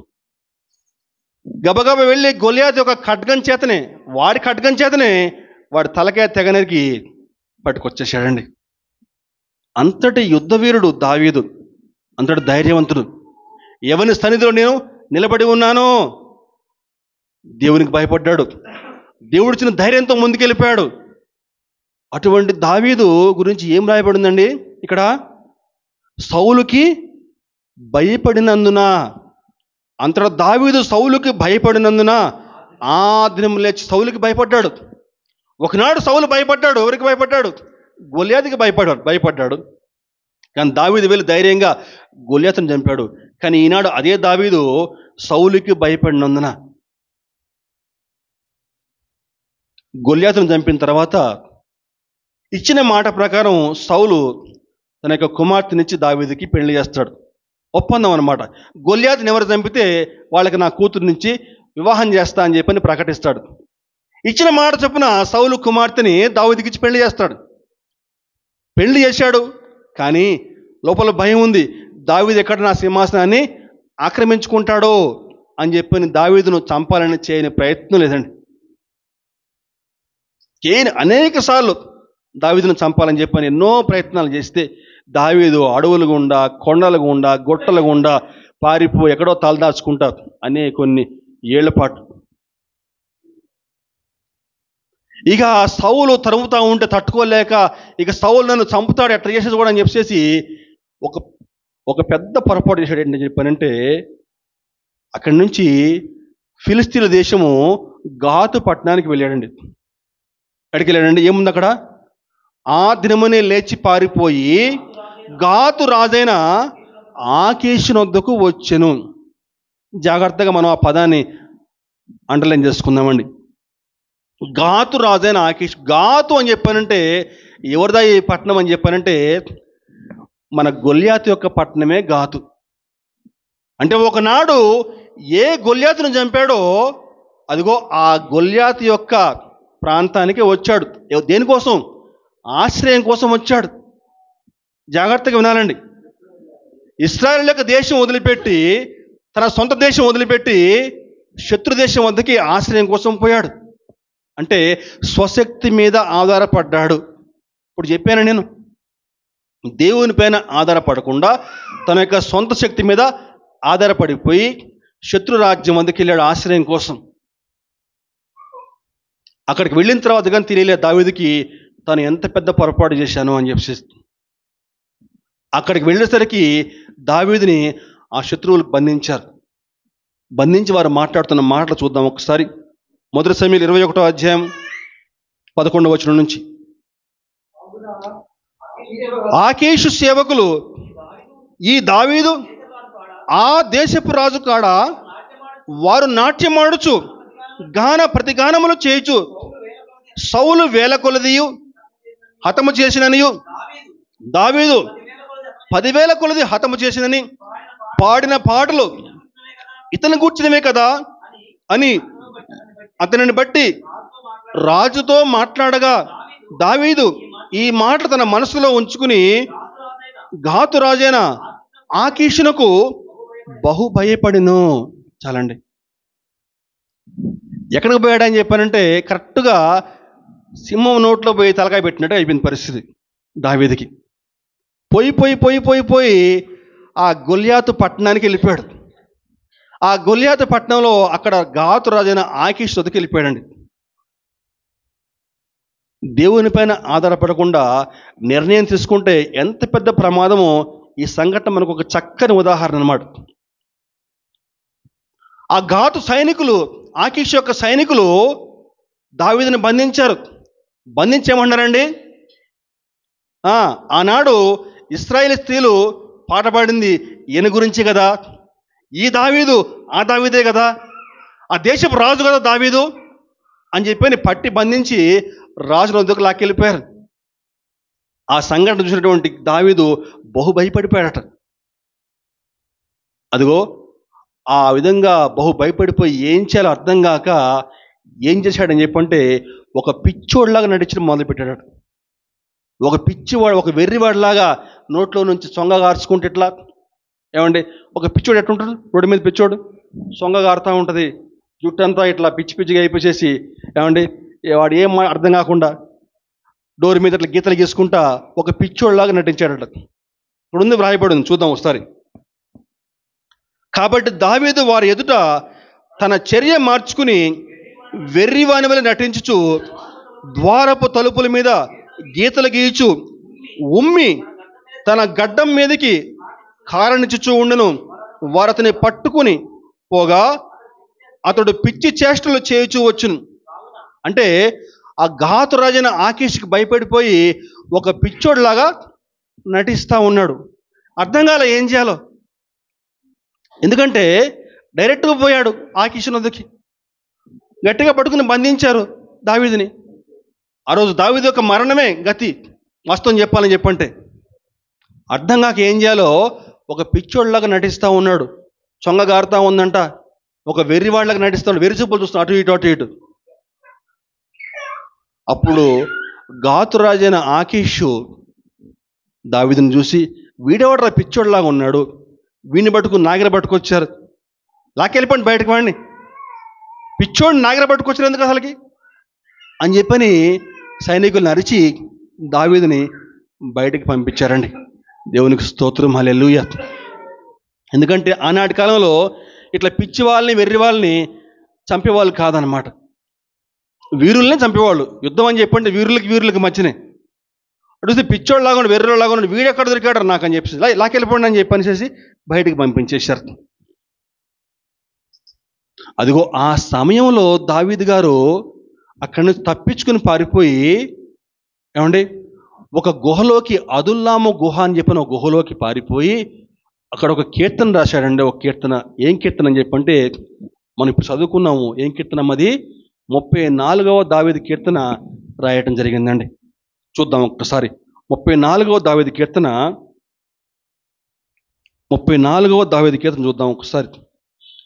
గబగబ వెళ్ళి గొలియాతు ఒక వాడి ఖడ్గం చేతనే వాడి తలకాయ తెగనరికి పట్టుకొచ్చేసాడండి. అంతటి యుద్ధవీరుడు దావీదు, అంతటి ధైర్యవంతుడు. ఎవరి సన్నిధిలో నేను నిలబడి ఉన్నానో దేవునికి భయపడ్డాడు, దేవుడిచ్చిన ధైర్యంతో ముందుకెళ్ళిపోయాడు. అటువంటి దావీదు గురించి ఏం రాయబడిందండి ఇక్కడ? సౌలుకి భయపడినందున, అంతటా దావీదు సౌలుకి భయపడినందున ఆ దినం లేచి సౌలుకి భయపడ్డాడు. ఒకనాడు సౌలు భయపడ్డాడు. ఎవరికి భయపడ్డాడు? గొలియాతుకి భయపడ్డాడు. కానీ దావీదు వెళ్ళి ధైర్యంగా గొలియాతుని చంపాడు. కానీ ఈనాడు అదే దావీదు సౌలుకి భయపడినందున గొలియాతుని చంపిన తర్వాత ఇచ్చిన మాట ప్రకారం సౌలు తన యొక్క కుమార్తెనిచ్చి దావీదుకి పెళ్లి చేస్తాడు. ఒప్పందం అనమాట. గొల్యాతుని ఎవరు చంపితే వాళ్ళకి నా కూతురు నుంచి వివాహం చేస్తా అని చెప్పని ప్రకటిస్తాడు. ఇచ్చిన మాట చొప్పున సౌలు కుమార్తెని దావీదుకి ఇచ్చి పెళ్లి చేస్తాడు. పెళ్లి చేశాడు, కానీ లోపల భయం ఉంది. దావీదు ఎక్కడ నా సింహాసనాన్ని ఆక్రమించుకుంటాడో అని చెప్పని దావీదును చంపాలని చేయని ప్రయత్నం లేదండి. అనేక సార్లు దావీదును చంపాలని చెప్పని ఎన్నో ప్రయత్నాలు చేస్తే దావీదు అడవుల గుండా, కొండల గుండా, గుట్టల గుండా పారిపోయి ఎక్కడో తలదాచుకుంటా కొన్ని ఏళ్ల పాటు. ఇక సౌలు తరుముతా ఉంటే తట్టుకోలేక, ఇక సౌలు నన్ను చంపుతాడు, ఎట్లా చేసేది కూడా అని చెప్పేసి ఒక పెద్ద పొరపాటు చేశాడు. ఏంటని చెప్పానంటే, అక్కడి నుంచి ఫిలిస్తీన్ల దేశము గాతు పట్టణానికి వెళ్ళాడండి. ఎక్కడికి వెళ్ళాడండి? ఏముంది అక్కడ? ఆ దినమునే లేచి పారిపోయి గాతు రాజైన ఆకీషుని వద్దకు వచ్చెను. జాగ్రత్తగా మనం ఆ పదాన్ని అండర్లైన్ చేసుకుందామండి. గాతు రాజైన ఆకీష్. గాతు అని చెప్పానంటే ఎవరిదా ఈ పట్టణం అని చెప్పానంటే మన గొల్యాతు యొక్క పట్టణమే గాతు. అంటే ఒకనాడు ఏ గొల్యాతును చంపాడో అదిగో ఆ గొల్యాతు యొక్క ప్రాంతానికి వచ్చాడు. దేనికోసం? ఆశ్రయం కోసం వచ్చాడు. జాగ్రత్తగా వినాలండి. ఇశ్రాయేలు యొక్క దేశం వదిలిపెట్టి, తన సొంత దేశం వదిలిపెట్టి శత్రు దేశం వద్దకి ఆశ్రయం కోసం పోయాడు. అంటే స్వశక్తి మీద ఆధారపడ్డాడు. ఇప్పుడు చెప్పాను నేను, దేవుని పైన ఆధారపడకుండా తన యొక్క సొంత శక్తి మీద ఆధారపడిపోయి శత్రు రాజ్యం వద్దకు వెళ్ళాడు ఆశ్రయం కోసం. అక్కడికి వెళ్ళిన తర్వాత కానీ తెలియలేదు దావీదుకి తను ఎంత పెద్ద పొరపాటు చేశాను అని చెప్పి. అక్కడికి వెళ్ళేసరికి దావీదుని ఆ శత్రువులు బంధించారు. బంధించి వారు మాట్లాడుతున్న మాటలు చూద్దాం ఒకసారి. 1 సమూయేలు 21వ అధ్యాయం 11వ వచనం నుంచి. ఆకీషు సేవకులు ఈ దావీదు ఆ దేశపు రాజు కాడ వారు నాట్యమాడుచు గాన ప్రతిగానములు చేయుచు సౌలు వేల కొలదియు హతము చేసిననియు దావీదు 10,000 కొలది హతము చేసినని పాడిన పాటలు ఇతను గూర్చినవే కదా అని అతనిని బట్టి రాజుతో మాట్లాడగా దావీదు ఈ మాట తన మనసులో ఉంచుకుని గాతు రాజైన ఆకీషునకు బహు భయపడిను. చాలండి. ఎక్కడికి పోయాడని చెప్పానంటే కరెక్ట్గా సింహం నోట్లో పోయి తలకాయ పెట్టినట్టు అయిపోయింది పరిస్థితి దావీదుకి. పోయి ఆ గొల్యాతు పట్టణానికి వెళ్ళిపోయాడు. ఆ గొల్యాతు పట్టణంలో అక్కడ గాతు రాజైన ఆకీషు వద్దకు వెళ్ళిపోయాడండి. దేవుని పైన ఆధారపడకుండా నిర్ణయం తీసుకుంటే ఎంత పెద్ద ప్రమాదమో ఈ సంఘటన మనకు ఒక చక్కని ఉదాహరణ అన్నమాట. ఆ గాతు సైనికులు, ఆకీషు యొక్క సైనికులు దావీదుని బంధించారు. బంధించేమన్నారండి? ఆనాడు ఇశ్రాయేలు స్త్రీలు పాట పాడింది ఈయన గురించి కదా, ఈ దావీదు ఆ దావీదే కదా, ఆ దేశపు రాజు కదా దావీదు అని చెప్పి పట్టి బంధించి రాజుల వద్దకు లాక్కెళ్ళిపోయారు. ఆ సంఘటన చూసినటువంటి దావీదు బహు భయపడిపోయాడట. అదిగో ఆ విధంగా బహు భయపడిపోయి ఏం చేయాలో అర్థం కాక ఏం చేశాడని చెప్పంటే ఒక పిచ్చోడిలాగా నడిచడం మొదలుపెట్టాడట. ఒక పిచ్చివాడు, ఒక వెర్రివాడిలాగా నోట్లో నుంచి సొంగ గార్చుకుంటే ఇట్లా. ఏమండి, ఒక పిచ్చోడు ఎట్లుంటాడు? రోడ్డు మీద పిచ్చోడు సొంగ గారుతూ ఉంటుంది, జుట్టంతా ఇట్లా పిచ్చి పిచ్చిగా అయిపోసేసి, ఏమండి వాడు ఏం అర్థం కాకుండా డోర్ మీద ఇట్లా గీతలు గీసుకుంటా ఒక పిచ్చోడిలాగా నటించాడట. ఇప్పుడు ఉంది, వ్రాయబడి ఉంది, చూద్దాం ఒకసారి. కాబట్టి దావీదు వారి ఎదుట తన చర్య మార్చుకుని వెర్రివాని వలె నటించుచు ద్వారపు తలుపుల మీద గీతలు గీయచు ఉమ్మి తన గడ్డం మీదకి కారణించుచూ ఉండెను. వారు అతని పట్టుకుని పోగా అతడు పిచ్చి చేష్టలు చేయుచూ వచ్చును. అంటే ఆ గాతు రాజైన ఆకీషుకి భయపడిపోయి ఒక పిచ్చోడిలాగా నటిస్తూ ఉన్నాడు. అర్థం కాలే ఏం చేయాలో. ఎందుకంటే డైరెక్ట్గా పోయాడు ఆకీషు వద్దకి. గట్టిగా పట్టుకుని బంధించారు దావీదుని. ఆ రోజు దావీదు యొక్క మరణమే గతి వాస్తవం చెప్పాలని చెప్పంటే. అర్థం కాక ఏం చేయాలో ఒక పిచ్చోళ్ళలాగా నటిస్తూ ఉన్నాడు. చొంగగారుతా ఉందంట. ఒక వెర్రివాళ్ళగా నటిస్తాడు. వెర్రి చూపులు చూస్తాడు అటు ఇటు అటు ఇటు. అప్పుడు గాతురాజైన ఆకీషు దావీదుని చూసి, వీడెవడరా పిచ్చోళ్ళలాగా ఉన్నాడు, వీడిని నాగిర పట్టుకొచ్చారు, లాకెళ్ళిపోండి బయటకు వాడిని, పిచ్చోడిని నాగిర పట్టుకొచ్చారు ఎందుకు అసలుకి అని చెప్పని సైనికులను అరిచి దావీదుని బయటికి పంపించారండి. దేవునికి స్తోత్రం, హల్లెలూయా. ఎందుకంటే ఆనాటి కాలంలో ఇట్లా పిచ్చి వాళ్ళని వెర్రి వాళ్ళని చంపేవాళ్ళు కాదనమాట, వీరుల్నే చంపేవాళ్ళు. యుద్ధం అని చెప్పండి వీరులకి మధ్యనే. అడిగితే పిచ్చోళ్ళలాగా ఉండి వెర్రోళ్ళలాగా ఉండి వీడెక్కడ దొరికాడు నాకు అని చెప్పేసి లాకెళ్ళిపోండి అని చెప్పనేసి బయటికి పంపించేశారు. అదిగో ఆ సమయంలో దావీదు గారు అక్కడి నుంచి తప్పించుకుని పారిపోయి ఏమండి ఒక గుహలోకి, అదుల్లాము గుహ అని చెప్పిన ఒక గుహలోకి పారిపోయి అక్కడ ఒక కీర్తన రాశాడండి. ఒక కీర్తన. ఏం కీర్తన అని చెప్పంటే మనం ఇప్పుడు చదువుకున్నాము. ఏం కీర్తన అది? 34వ దావీదు కీర్తన రాయటం జరిగిందండి. చూద్దాం ఒక్కసారి. 34వ దావీదు కీర్తన, 34వ దావీదు కీర్తన చూద్దాం ఒకసారి.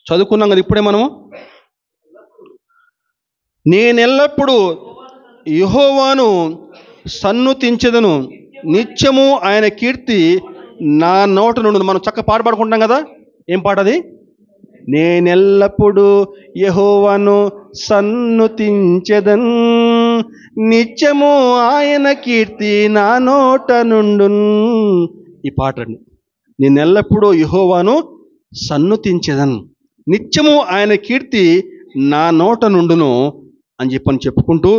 చదువుకున్నాం కదా ఇప్పుడే మనము. నేనెల్లప్పుడూ యెహోవాను సన్నుతించెదను, నిత్యము ఆయన కీర్తి నా నోట నుండి. మనం చక్క పాట పాడుకుంటాం కదా. ఏం పాట అది? నేనెల్లప్పుడూ యెహోవాను సన్నుతించెదన్, నిత్యము ఆయన కీర్తి నా నోట నుండున్. ఈ పాట అండి. నేనెల్లప్పుడూ యెహోవాను సన్నుతించెదన్, నిత్యము ఆయన కీర్తి నా నోట నుండును అని చెప్పని చెప్పుకుంటూ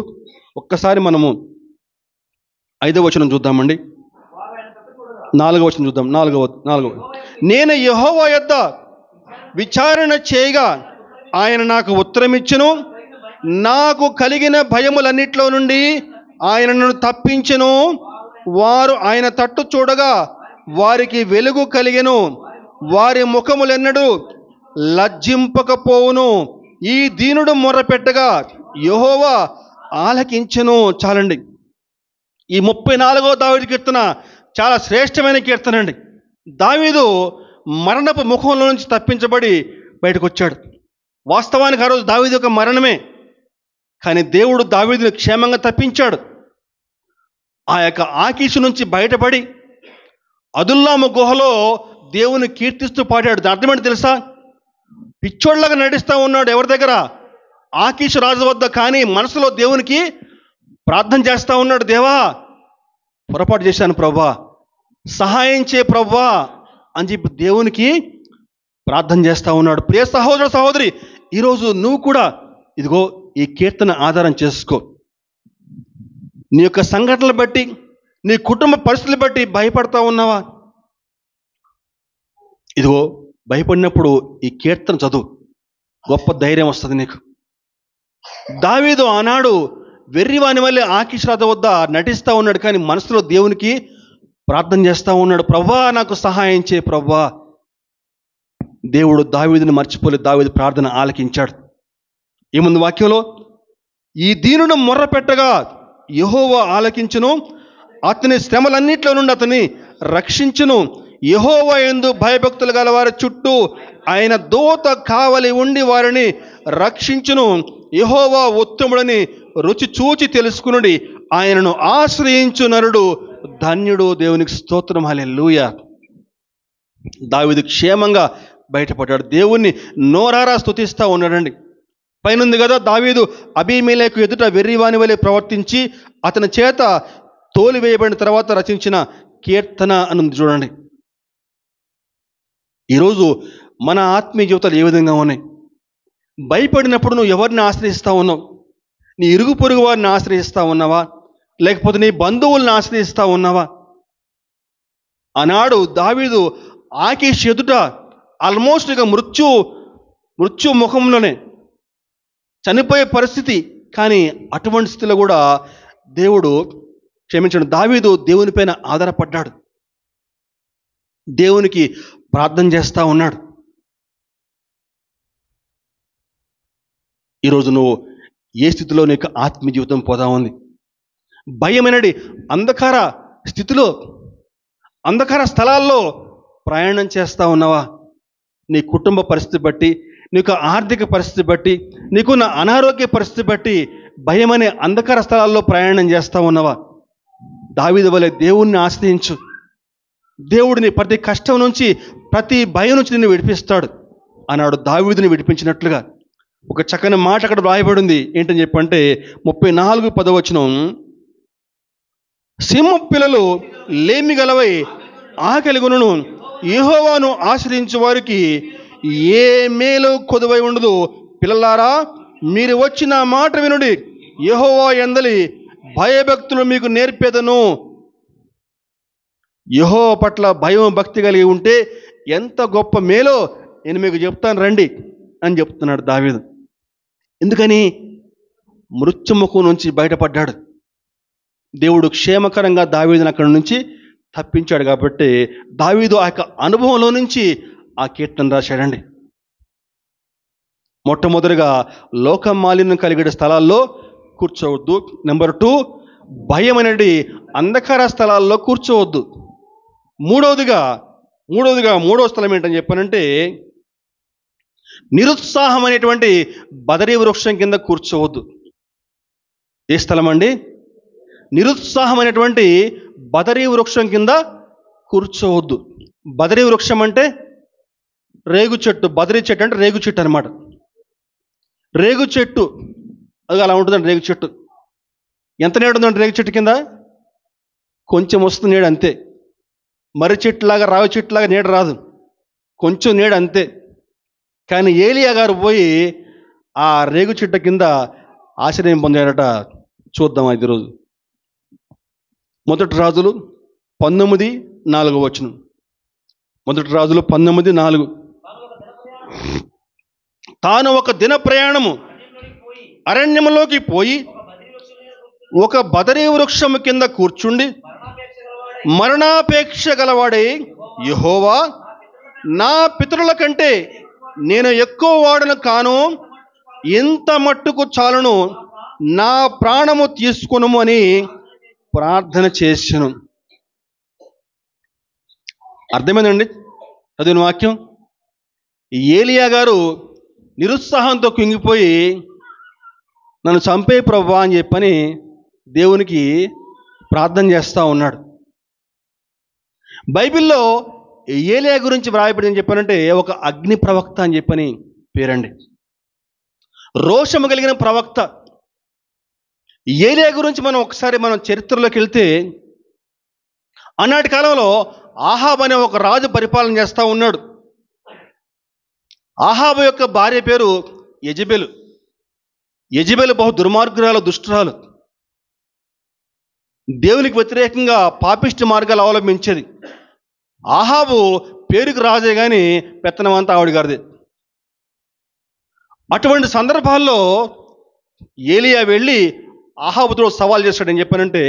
ఒక్కసారి మనము 5వ వచనం చూద్దామండి. 4వ వచనం చూద్దాం. 4వ నేను యెహోవా యొద్ద విచారణ చేయగా ఆయన నాకు ఉత్తరమిచ్చెను, నాకు కలిగిన భయములన్నిట్లో నుండి ఆయన నన్ను తప్పించెను. వారు ఆయన తట్టు చూడగా వారికి వెలుగు కలిగెను, వారి ముఖములెన్నడూ లజ్జింపకపోవును. ఈ దీనుడు మొర్రపెట్టగా యెహోవా ఆలకించెను. చాలండి. ఈ 34వ దావీదు కీర్తన చాలా శ్రేష్టమైన కీర్తన అండి. దావీదు మరణపు ముఖంలో నుంచి తప్పించబడి బయటకు వచ్చాడు. వాస్తవానికి ఆ రోజు దావీదు యొక్క మరణమే, కానీ దేవుడు దావీదుని క్షేమంగా తప్పించాడు. ఆ యొక్క ఆకీషు నుంచి బయటపడి అదుల్లాము గుహలో దేవుని కీర్తిస్తూ పాడాడు. దాని అర్థం ఏంటి తెలుసా? పిచ్చోళ్ళగా నడుస్తూ ఉన్నాడు ఎవరి దగ్గర? ఆకీషు రాజు వద్ద. కానీ మనసులో దేవునికి ప్రార్థన చేస్తూ ఉన్నాడు. దేవా, పొరపాటు చేశాను ప్రభువా, సహాయం చే ప్రభువా అని చెప్పి దేవునికి ప్రార్థన చేస్తూ ఉన్నాడు. ప్రియ సహోదర సహోదరి, ఈరోజు నువ్వు కూడా ఇదిగో ఈ కీర్తన ఆధారం చేసుకో. నీ యొక్క సంఘటనలు బట్టి, నీ కుటుంబ పరిస్థితులు బట్టి భయపడతా ఉన్నావా? ఇదిగో భయపడినప్పుడు ఈ కీర్తన చదువు, గొప్ప ధైర్యం వస్తుంది నీకు. దావీదు ఆనాడు వెర్రివాని వల్లే ఆకీషు రాజు వద్ద నటిస్తూ ఉన్నాడు, కానీ మనసులో దేవునికి ప్రార్థన చేస్తూ ఉన్నాడు. ప్రభువా, నాకు సహాయం చే ప్రభువా. దేవుడు దావీదుని మర్చిపోలేదు. దావీదు ప్రార్థన ఆలకించాడు. ఏముంది వాక్యంలో? ఈ దీనుడు మొర్ర పెట్టగా యెహోవా ఆలకించును, అతని శ్రమలన్నిట్లో నుండి అతని రక్షించును. యెహోవా యందు భయభక్తులు గల వారి చుట్టూ ఆయన దూత కావలి ఉండి వారిని రక్షించును. యెహోవా ఉత్తముడని రుచి చూచి తెలుసుకునుడి, ఆయనను ఆశ్రయించు నరుడు ధన్యుడు. దేవునికి స్తోత్రం, హల్లెలూయా. దావీదు క్షేమంగా బయటపడ్డాడు. దేవుణ్ణి నోరారా స్తుతిస్తూ ఉన్నాడండి. పైనుంది కదా, దావీదు అబీమెలెకు ఎదుట వెర్రివాని వలె ప్రవర్తించి అతని చేత తోలివేయబడిన తర్వాత రచించిన కీర్తన అని చూడండి. ఈరోజు మన ఆత్మీయ జీవితాలు ఏ విధంగా ఉన్నాయి? భయపడినప్పుడు నువ్వు ఎవరిని ఆశ్రయిస్తూ ఉన్నావు? నీ ఇరుగు పొరుగు వారిని ఆశ్రయిస్తూ ఉన్నావా, లేకపోతే నీ బంధువుల్ని ఆశ్రయిస్తూ ఉన్నావా? ఆనాడు దావీదు ఆకీషు ఎదుట ఆల్మోస్ట్ ఇక మృత్యు ముఖంలోనే చనిపోయే పరిస్థితి. కానీ అటువంటి స్థితిలో కూడా దేవుడు క్షమించండి, దావీదు దేవునిపైన ఆధారపడ్డాడు, దేవునికి ప్రార్థన చేస్తూ ఉన్నాడు. ఈరోజు నువ్వు ఏ స్థితిలో నీకు ఆత్మీయ జీవితం పోతా ఉంది? భయమేనడి అంధకార స్థితిలో, అంధకార స్థలాల్లో ప్రయాణం చేస్తూ ఉన్నావా? నీ కుటుంబ పరిస్థితి బట్టి, నీకు ఆర్థిక పరిస్థితి బట్టి, నీకున్న అనారోగ్య పరిస్థితి బట్టి భయమనే అంధకార స్థలాల్లో ప్రయాణం చేస్తూ ఉన్నావా? దావీదు వలె దేవుణ్ణి ఆశ్రయించు. దేవుడిని ప్రతి కష్టం నుంచి, ప్రతి భయం నుంచి నిన్ను విడిపిస్తాడు అన్నాడు. దావీదుని విడిపించినట్లుగా ఒక చక్కని మాట అక్కడ వ్రాయబడింది. ఏంటని చెప్పంటే 34:10 సింహ పిల్లలు లేమి గలవై ఆకలిగొనును, యెహోవాను ఆశ్రయించు వారికి ఏ మేలు కొదువై ఉండదు. పిల్లలారా, మీరు వచ్చిన మాట వినుడి, యెహోవా యందలి భయభక్తులు మీకు నేర్పేదను. యెహోవా పట్ల భయం భక్తి కలిగి ఉంటే ఎంత గొప్ప మేలో నేను మీకు చెప్తాను రండి అని చెప్తున్నాడు దావీదు. ఎందుకని? మృత్యుముఖం నుంచి బయటపడ్డాడు. దేవుడు క్షేమకరంగా దావీదుని అక్కడి నుంచి తప్పించాడు. కాబట్టి దావీదు ఆ యొక్క అనుభవంలో నుంచి ఆ కీర్తన రాశాడండి. మొట్టమొదటిగా లోక మాలిన్యం కలిగిన స్థలాల్లో కూర్చోవద్దు. నెంబర్ 2, భయం అనేది అంధకార స్థలాల్లో కూర్చోవద్దు. మూడవదిగా మూడవ స్థలం ఏంటని చెప్పానంటే నిరుత్సాహం అనేటువంటి బదరీ వృక్షం కింద కూర్చోవద్దు. ఏ స్థలం అండి? నిరుత్సాహం అనేటువంటి బదరీ వృక్షం కింద కూర్చోవద్దు. బదరీ వృక్షం అంటే రేగు చెట్టు. బదరీ చెట్టు అంటే రేగు చెట్టు అనమాట. రేగు చెట్టు అది అలా ఉంటుందండి. రేగు చెట్టు ఎంత నీడ ఉందంటే రేగు చెట్టు కింద కొంచెం వస్తుంది నీడ, అంతే. మర్రి చెట్టులాగా, రావి చెట్టులాగా నీడ రాదు, కొంచెం నీడ అంతే. కానీ ఏలియా గారు పోయి ఆ రేగు చెట్టు కింద ఆశ్రయం పొందాడట. చూద్దాం ఇది రోజు. మొదటి రాజులు 19:4. మొదటి రాజులు 19:4. తాను ఒక దిన ప్రయాణము అరణ్యములోకి పోయి ఒక బదరీ వృక్షము కింద కూర్చుండి మరణాపేక్ష గలవాడై, యెహోవా, నా పితరుల కంటే నేను ఎక్కువ వాడను కాను, ఎంత మట్టుకు చాలును, నా ప్రాణము తీసుకొనుము అని ప్రార్థన చేశాను. అర్థమైందండి చదివిన వాక్యం? ఏలియా గారు నిరుత్సాహంతో కుంగిపోయి నన్ను చంపే ప్రభువా అని చెప్పని దేవునికి ప్రార్థన చేస్తూ ఉన్నాడు. బైబిల్లో ఏలియా గురించి వ్రాయబడిందని చెప్పానంటే ఒక అగ్ని ప్రవక్త అని చెప్పని పేరండి. రోషము కలిగిన ప్రవక్త. ఏలియా గురించి ఒకసారి మనం చరిత్రలోకి వెళ్తే, ఆనాటి కాలంలో ఆహాబు అనే ఒక రాజు పరిపాలన చేస్తూ ఉన్నాడు. ఆహాబు యొక్క భార్య పేరు యెజెబెలు. యెజెబెలు బహు దుర్మార్గురాలు, దుష్టురాలు. దేవునికి వ్యతిరేకంగా పాపిష్టి మార్గాలు అవలంబించేది. ఆహాబు పేరుకు రాజే కానీ పెత్తనం అంతా ఆవిడ గారిది. అటువంటి సందర్భాల్లో ఏలియా వెళ్ళి ఆహాబుతో సవాల్ చేస్తాడని చెప్పానంటే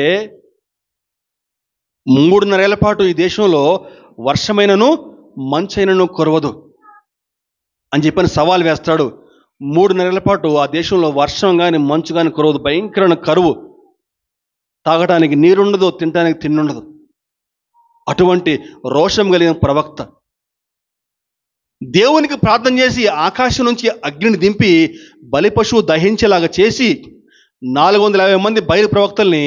3.5 ఏళ్ల పాటు ఈ దేశంలో వర్షమైనను మంచైనను కురవదు అని చెప్పని సవాల్ వేస్తాడు. 3.5 ఏళ్ల పాటు ఆ దేశంలో వర్షం కానీ మంచు కానీ కురవదు. భయంకరమైన కరువు. తాగటానికి నీరుండదు, తినడానికి తిండుండదు. అటువంటి రోషం కలిగిన ప్రవక్త దేవునికి ప్రార్థన చేసి ఆకాశం నుంచి అగ్నిని దింపి బలి పశువు దహించేలాగా చేసి 450 మంది బయలు ప్రవక్తల్ని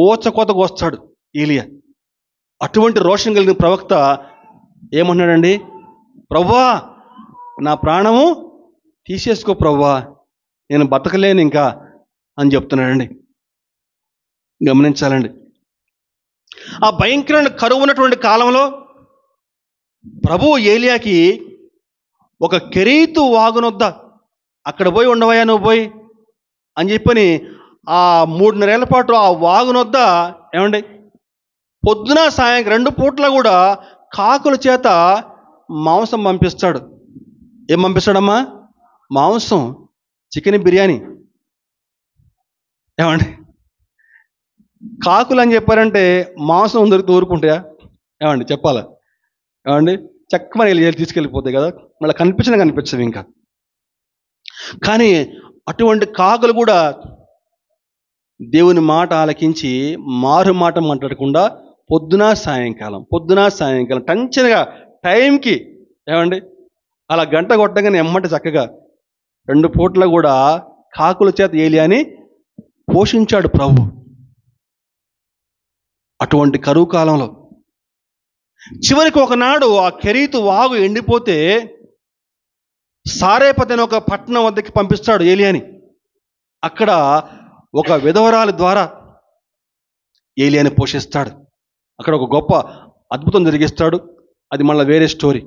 ఓచకోతకు వస్తాడు ఏలియా. అటువంటి రోషం కలిగిన ప్రవక్త ఏమన్నాడండి? ప్రభువా, నా ప్రాణము తీసేసుకో ప్రభువా, నేను బతకలేను ఇంకా అని చెప్తున్నాడండి. గమనించాలండి. ఆ భయంకరమైన కరువు ఉన్నటువంటి కాలంలో ప్రభువు ఏలియాకి ఒక కెరీతు వాగునొద్ద అక్కడ పోయి ఉండవయ్యా నువ్వు పోయి అని చెప్పని ఆ 3.5 ఏళ్ల పాటు ఆ వాగునొద్ద ఏమండి పొద్దున సాయంత్రం 2 పూట్ల కూడా కాకుల చేత మాంసం పంపిస్తాడు. ఏం పంపిస్తాడమ్మా? మాంసం, చికెన్ బిర్యానీ. ఏమండి కాకులు అని చెప్పారంటే మాంసం దొరికితే ఊరుకుంటాయా? ఏమండి చెప్పాలా? ఏమండి చక్కమని వెళ్ళి తీసుకెళ్ళిపోతాయి కదా, మళ్ళీ కనిపించవు ఇంకా. కానీ అటువంటి కాకులు కూడా దేవుని మాట ఆలకించి మారు మాట మాట్లాడకుండా పొద్దున సాయంకాలం టంచనగా టైంకి ఏమండి అలా గంట కొట్టగానే ఎమ్మటి చక్కగా 2 పూట్ల కూడా కాకుల చేత ఏలియాని పోషించాడు ప్రభు. అటువంటి కరువు కాలంలో చివరికి ఒకనాడు ఆ కెరీతు వాగు ఎండిపోతే సారేపతి అనే ఒక పట్టణం వద్దకి పంపిస్తాడు ఏలియాని. అక్కడ ఒక విధవరాలి ద్వారా ఏలియాని పోషిస్తాడు. అక్కడ ఒక గొప్ప అద్భుతం జరిగిస్తాడు. అది మళ్ళీ వేరే స్టోరీ.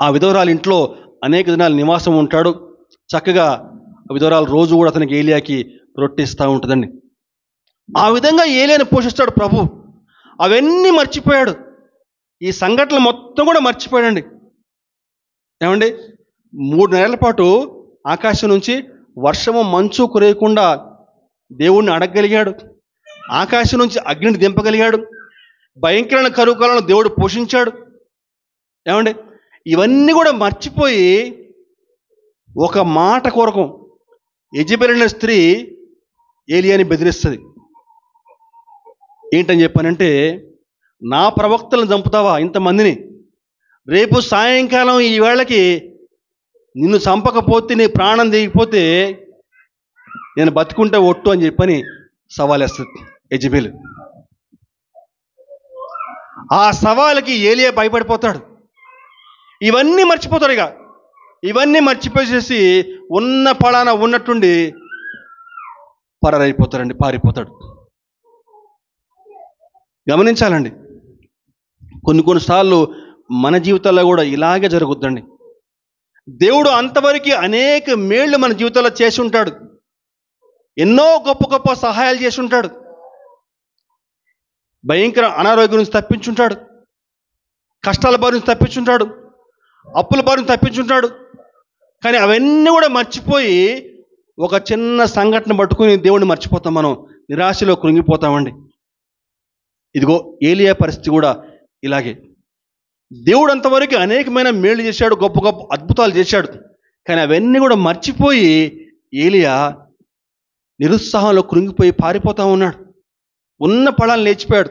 ఆ విధవరాలి ఇంట్లో అనేక దినాలు నివాసం ఉంటాడు. చక్కగా విధవరాలు రోజు కూడా అతనికి ఏలియాకి రొట్టిస్తూ ఉంటుందండి. ఆ విధంగా ఏలియాని పోషిస్తాడు ప్రభు. అవన్నీ మర్చిపోయాడు. ఈ సంఘటనలు మొత్తం కూడా మర్చిపోయాడండి. ఏమండి 3 నెలల పాటు ఆకాశం నుంచి వర్షము మంచు కురేయకుండా దేవుణ్ణి అడగగలిగాడు. ఆకాశం నుంచి అగ్నిని దింపగలిగాడు. భయంకరమైన కరువు కాలంలో దేవుడు పోషించాడు. ఏమండి ఇవన్నీ కూడా మర్చిపోయి ఒక మాట కొరకు యెజెబెల్ అనే స్త్రీ ఏలియాని బెదిరిస్తుంది. ఏంటని చెప్పానంటే, నా ప్రవక్తలను చంపుతావా ఇంతమందిని? రేపు సాయంకాలం ఈ వేళకి నిన్ను చంపకపోతే, నీ ప్రాణం దిగిపోతే నేను బతుకుంటే ఒట్టు అని చెప్పని సవాలేస్తుంది యెజెబెల్. ఆ సవాలుకి ఏలియా భయపడిపోతాడు. ఇవన్నీ మర్చిపోతాడు. ఇవన్నీ మర్చిపోసేసి ఉన్న పళాన ఉన్నట్టుండి పారిపోతాడు. గమనించాలండి, కొన్నిసార్లు మన జీవితాల్లో కూడా ఇలాగే జరుగుద్దండి. దేవుడు అంతవరకు అనేక మేళ్ళు మన జీవితాల్లో చేసి ఉంటాడు. ఎన్నో గొప్ప సహాయాలు చేసి ఉంటాడు. భయంకర అనారోగ్యం నుంచి తప్పించుంటాడు. కష్టాల బారి నుంచి తప్పించుంటాడు. అప్పుల బారి నుంచి తప్పించుంటాడు. కానీ అవన్నీ కూడా మర్చిపోయి ఒక చిన్న సంఘటన పట్టుకుని దేవుడిని మర్చిపోతాం. మనం నిరాశలో కృంగిపోతామండి. ఇదిగో ఏలియా పరిస్థితి కూడా ఇలాగే. దేవుడు అంతవరకు అనేకమైన మేళ్ళు చేశాడు, గొప్ప అద్భుతాలు చేశాడు. కానీ అవన్నీ కూడా మర్చిపోయి ఏలియా నిరుత్సాహంలో కృంగిపోయి పారిపోతా ఉన్నాడు. ఉన్న పళాన్ని లేచిపోయాడు.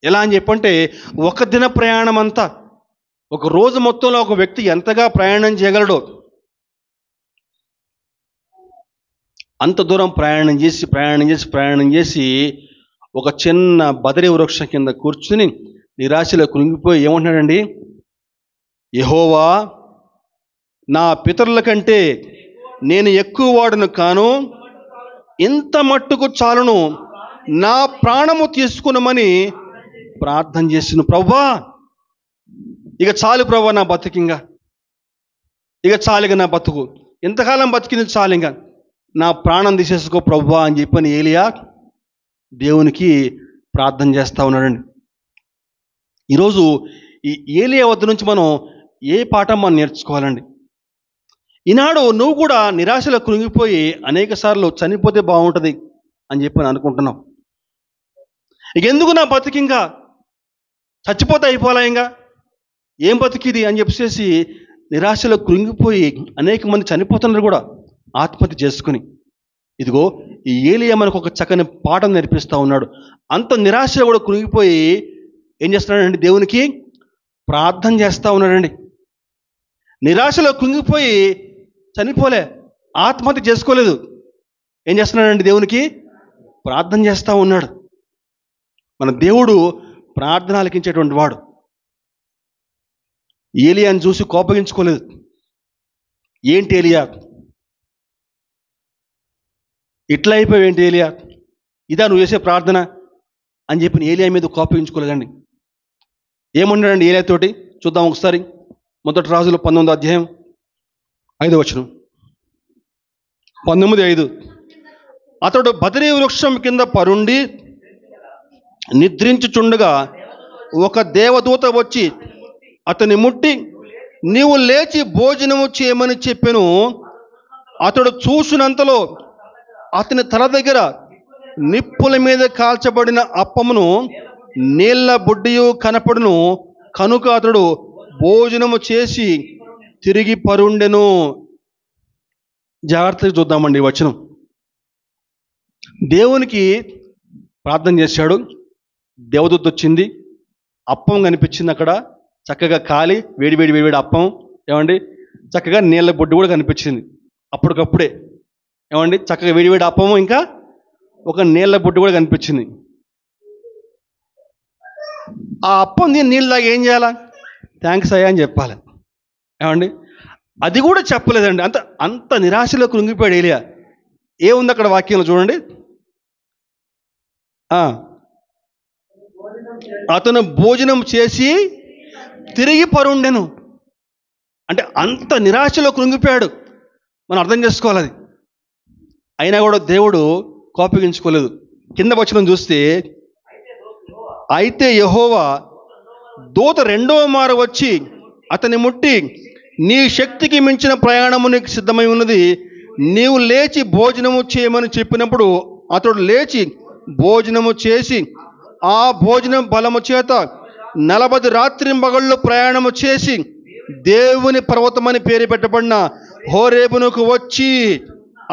ఎలా అని చెప్పంటే, ఒక దిన ప్రయాణం అంతా, ఒక రోజు మొత్తంలో ఒక వ్యక్తి ఎంతగా ప్రయాణం చేయగలడో అంత దూరం ప్రయాణం చేసి ఒక చిన్న బదరి వృక్షం కింద కూర్చుని నిరాశలో కృంగిపోయి ఏమంటున్నాడండి, యెహోవా, నా పితరుల కంటే నేను ఎక్కువ వాడును కాను, ఇంత మట్టుకు చాలును, నా ప్రాణము తీసుకునమని ప్రార్థన చేసిన. ప్రభువా, ఇక చాలు ప్రభువా, నా బతుకింగా ఇక చాలుగా, నా బతుకు ఎంతకాలం బతికింది చాలుగా, నా ప్రాణం తీసేసుకో ప్రభువా అని చెప్పని ఏలియా దేవునికి ప్రార్థన చేస్తూ ఉన్నాడండి. ఈరోజు ఈ ఏలియా వద్ద నుంచి మనం ఏ పాఠం మనం నేర్చుకోవాలండి? ఈనాడు నువ్వు కూడా నిరాశలో కృంగిపోయి అనేక సార్లు చనిపోతే బాగుంటుంది అని చెప్పని అనుకుంటున్నావు. ఇక ఎందుకు నా బతికింగా, చచ్చిపోతే అయిపోలే, ఇంకా ఏం బతికిది అని చెప్పేసి నిరాశలో కృంగిపోయి అనేక మంది చనిపోతున్నారు కూడా ఆత్మహత్య చేసుకుని. ఇదిగో ఈ ఏలియా మనకు ఒక చక్కని పాఠం నేర్పిస్తూ ఉన్నాడు. అంత నిరాశలో కూడా కృంగిపోయి ఏం చేస్తున్నాడండి? దేవునికి ప్రార్థన చేస్తూ ఉన్నాడండి. నిరాశలో కృంగిపోయి చనిపోలే, ఆత్మహత్య చేసుకోలేదు. ఏం చేస్తున్నాడండి? దేవునికి ప్రార్థన చేస్తూ ఉన్నాడు. మన దేవుడు ప్రార్థన ఆలకించేటువంటి వాడు. ఏలియాని చూసి కోపగించుకోలేదు. ఏంటి ఏలియా, ఇట్లా అయిపోయావేంటి ఏలియా, ఇదా నువ్వు చేసే ప్రార్థన అని చెప్పి ఏలియా మీద కోపగించుకోలేదండి. ఏమన్నాడండి ఏలియాతోటి? చూద్దాం ఒకసారి. మొదటి రాజులు 19వ అధ్యాయం 5వ వచనం. 19:5. అతడు బదరీ వృక్షం కింద పరుండి నిద్రించుచుండగా ఒక దేవదూత వచ్చి అతని ముట్టి, నీవు లేచి భోజనము చేయమని చెప్పెను. అతడు చూసినంతలో అతని తల దగ్గర నిప్పుల మీద కాల్చబడిన అప్పమును నీళ్ల బుడ్డియు కనపడును. కనుక అతడు భోజనము చేసి తిరిగి పరుండెను. జాగ్రత్తగా చూద్దామండి ఈ వచనం. దేవునికి ప్రార్థన చేశాడు. దేవదూత వచ్చింది, అప్పం కనిపించింది అక్కడ, చక్కగా కాలి వేడి వేడి వేడి వేడి అప్పం, ఏమండి, చక్కగా నీళ్ళ బొడ్డు కూడా కనిపించింది అప్పటికప్పుడే, ఏమండి, చక్కగా వేడి వేడి అప్పము ఇంకా ఒక నీళ్ళ బొడ్డు కూడా కనిపించింది. ఆ అప్పం దీన్ని నీళ్ళు తాగి ఏం చేయాలా? థ్యాంక్స్ అయ్యా అని చెప్పాలి, ఏమండి. అది కూడా చెప్పలేదండి. అంత అంత నిరాశలో కృంగిపోయాడు ఏలియా. ఏముంది అక్కడ వాక్యంలో చూడండి. అతను భోజనం చేసి తిరిగి పరుండెను. అంటే అంత నిరాశలో కృంగిపోయాడు. మనం అర్థం చేసుకోవాలి అది. అయినా కూడా దేవుడు కోపగించుకోలేదు. కింద వచనం చూస్తే, అయితే యెహోవా దూత రెండవ మారు వచ్చి అతని ముట్టి, నీ శక్తికి మించిన ప్రయాణము నీకు సిద్ధమై ఉన్నది, నీవు లేచి భోజనము చేయమని చెప్పినప్పుడు అతడు లేచి భోజనము చేసి ఆ భోజనం బలము చేత 40 రాత్రింబగళ్ళు ప్రయాణము చేసి దేవుని పర్వతమని పేరు పెట్టబడిన హోరేబునకు వచ్చి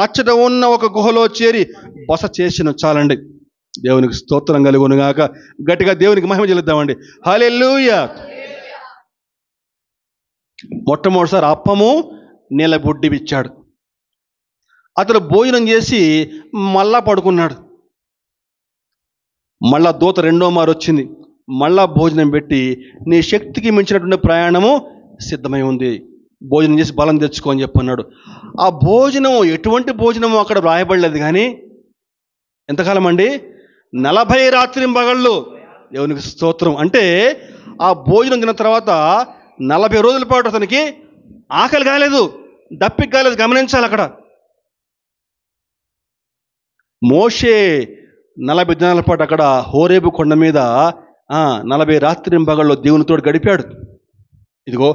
అచ్చట ఉన్న ఒక గుహలో చేరి బస చేసిన. చాలండి. దేవునికి స్తోత్రం కలుగునుగాక. గట్టిగా దేవునికి మహిమ చెల్లిద్దామండి. హల్లెలూయా. మొట్టమొదటిసారి అప్పము నీళ్ళ బుడ్డి ఇచ్చాడు. అతడు భోజనం చేసి మళ్ళా పడుకున్నాడు. మళ్ళా దూత రెండో మారు వచ్చింది, మళ్ళా భోజనం పెట్టి, నీ శక్తికి మించినటువంటి ప్రయాణము సిద్ధమై ఉంది, భోజనం చేసి బలం తెచ్చుకో అని చెప్పన్నాడు. ఆ భోజనం ఎటువంటి భోజనము అక్కడ వ్రాయబడలేదు, కానీ ఎంతకాలం అండి? 40 రాత్రింబగళ్ళు. దేవునికి స్తోత్రం. అంటే ఆ భోజనం తిన్న తర్వాత 40 రోజుల పాటు అతనికి ఆకలి కాలేదు, దప్పిక కాలేదు. గమనించాలి అక్కడ. మోషే 40 దినాల పాటు అక్కడ హోరేబు కొండ మీద 40 రాత్రింబగళ్ళు దేవునితో గడిపాడు. ఇదిగో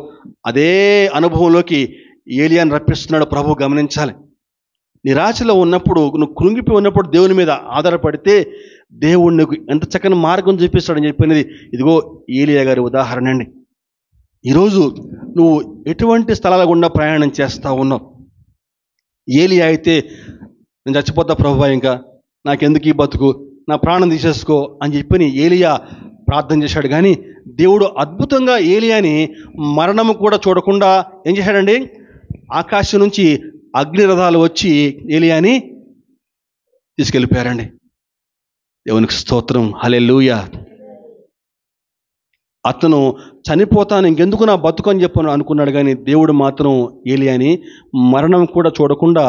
అదే అనుభవంలోకి ఏలియాని రప్పిస్తున్నాడు ప్రభు. గమనించాలి. నిరాశలో ఉన్నప్పుడు, నువ్వు కృంగిపోయి ఉన్నప్పుడు దేవుని మీద ఆధారపడితే దేవుడు నీకు ఎంత చక్కని మార్గం చూపిస్తాడని చెప్పినది ఇదిగో ఏలియా గారి ఉదాహరణ అండి. ఈరోజు నువ్వు ఎటువంటి స్థలాల గుండా ప్రయాణం చేస్తూ ఉన్నావు? ఏలియా అయితే, నేను చచ్చిపోతా ప్రభువా, ఇంకా నాకెందుకు ఈ బతుకు, నా ప్రాణం తీసేసుకో అని చెప్పి ఏలియా ప్రార్థన చేశాడు. కానీ దేవుడు అద్భుతంగా ఏలియాని మరణము కూడా చూడకుండా ఏం చేశాడండి? ఆకాశం నుంచి అగ్నిరథాలు వచ్చి ఏలియాని తీసుకెళ్ళిపోయారండి. దేవునికి స్తోత్రం. హల్లెలూయా. అతను చనిపోతాను, ఇంకెందుకు నా బతుకు అని చెప్పను అనుకున్నాడు. కానీ దేవుడు మాత్రం ఏలియాని మరణం కూడా చూడకుండా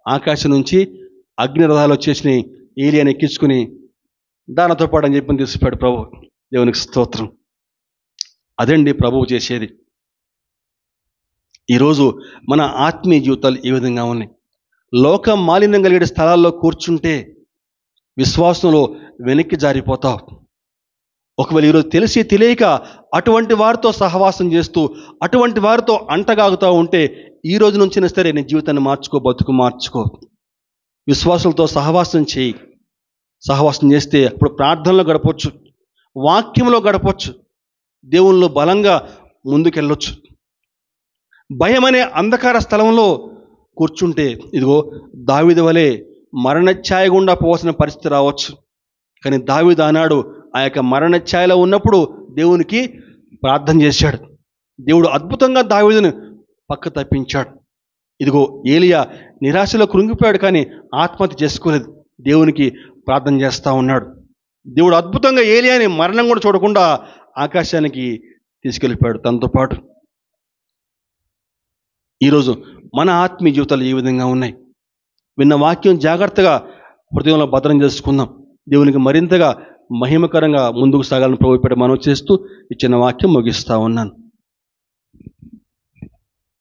ఆకాశం నుంచి అగ్నిరథాలు వచ్చేసి ఏలియాని ఎక్కించుకుని దానితో పాటు అని చెప్పి తీసుకుపోయాడు ప్రభు. దేవునికి స్తోత్రం. అదండి ప్రభువు చేసేది. ఈరోజు మన ఆత్మీయ జీవితాలు ఏ విధంగా ఉన్నాయి? లోక మాలిన్యం కలిగే స్థలాల్లో కూర్చుంటే విశ్వాసంలో వెనక్కి జారిపోతావు. ఒకవేళ ఈరోజు తెలిసి తెలియక అటువంటి వారితో సహవాసం చేస్తూ అటువంటి వారితో అంటగాగుతూ ఉంటే ఈ రోజు నుంచి సరే నీ జీవితాన్ని మార్చుకో, బతుకు మార్చుకో. విశ్వాసులతో సహవాసం చేయి. సహవాసం చేస్తే అప్పుడు ప్రార్థనలో గడపవచ్చు, వాక్యంలో గడపవచ్చు, దేవునిలో బలంగా ముందుకెళ్ళొచ్చు. భయం అనే అంధకార స్థలంలో కూర్చుంటే ఇదిగో దావీదు వలె మరణఛాయ గుండా పోవాల్సిన పరిస్థితి రావచ్చు. కానీ దావీదు ఆనాడు ఆ యొక్క మరణఛాయలో ఉన్నప్పుడు దేవునికి ప్రార్థన చేశాడు. దేవుడు అద్భుతంగా దావీదును పక్క తప్పించాడు. ఇదిగో ఏలియా నిరాశలో కృంగిపోయాడు, కానీ ఆత్మహత్య చేసుకోలేదు. దేవునికి ప్రార్థన చేస్తూ ఉన్నాడు. దేవుడు అద్భుతంగా ఏలియాని మరణం కూడా చూడకుండా ఆకాశానికి తీసుకెళ్ళిపోయాడు తనతో పాటు. ఈరోజు మన ఆత్మీయ జీవితాలు ఏ విధంగా ఉన్నాయి? విన్న వాక్యం జాగ్రత్తగా హృదయంలో భద్రం చేసుకుందాం. దేవునికి మరింతగా మహిమకరంగా ముందుకు సాగాలని ప్రభువుపేట మనవి చేస్తూ ఇచ్చిన వాక్యం ముగిస్తూ ఉన్నాను.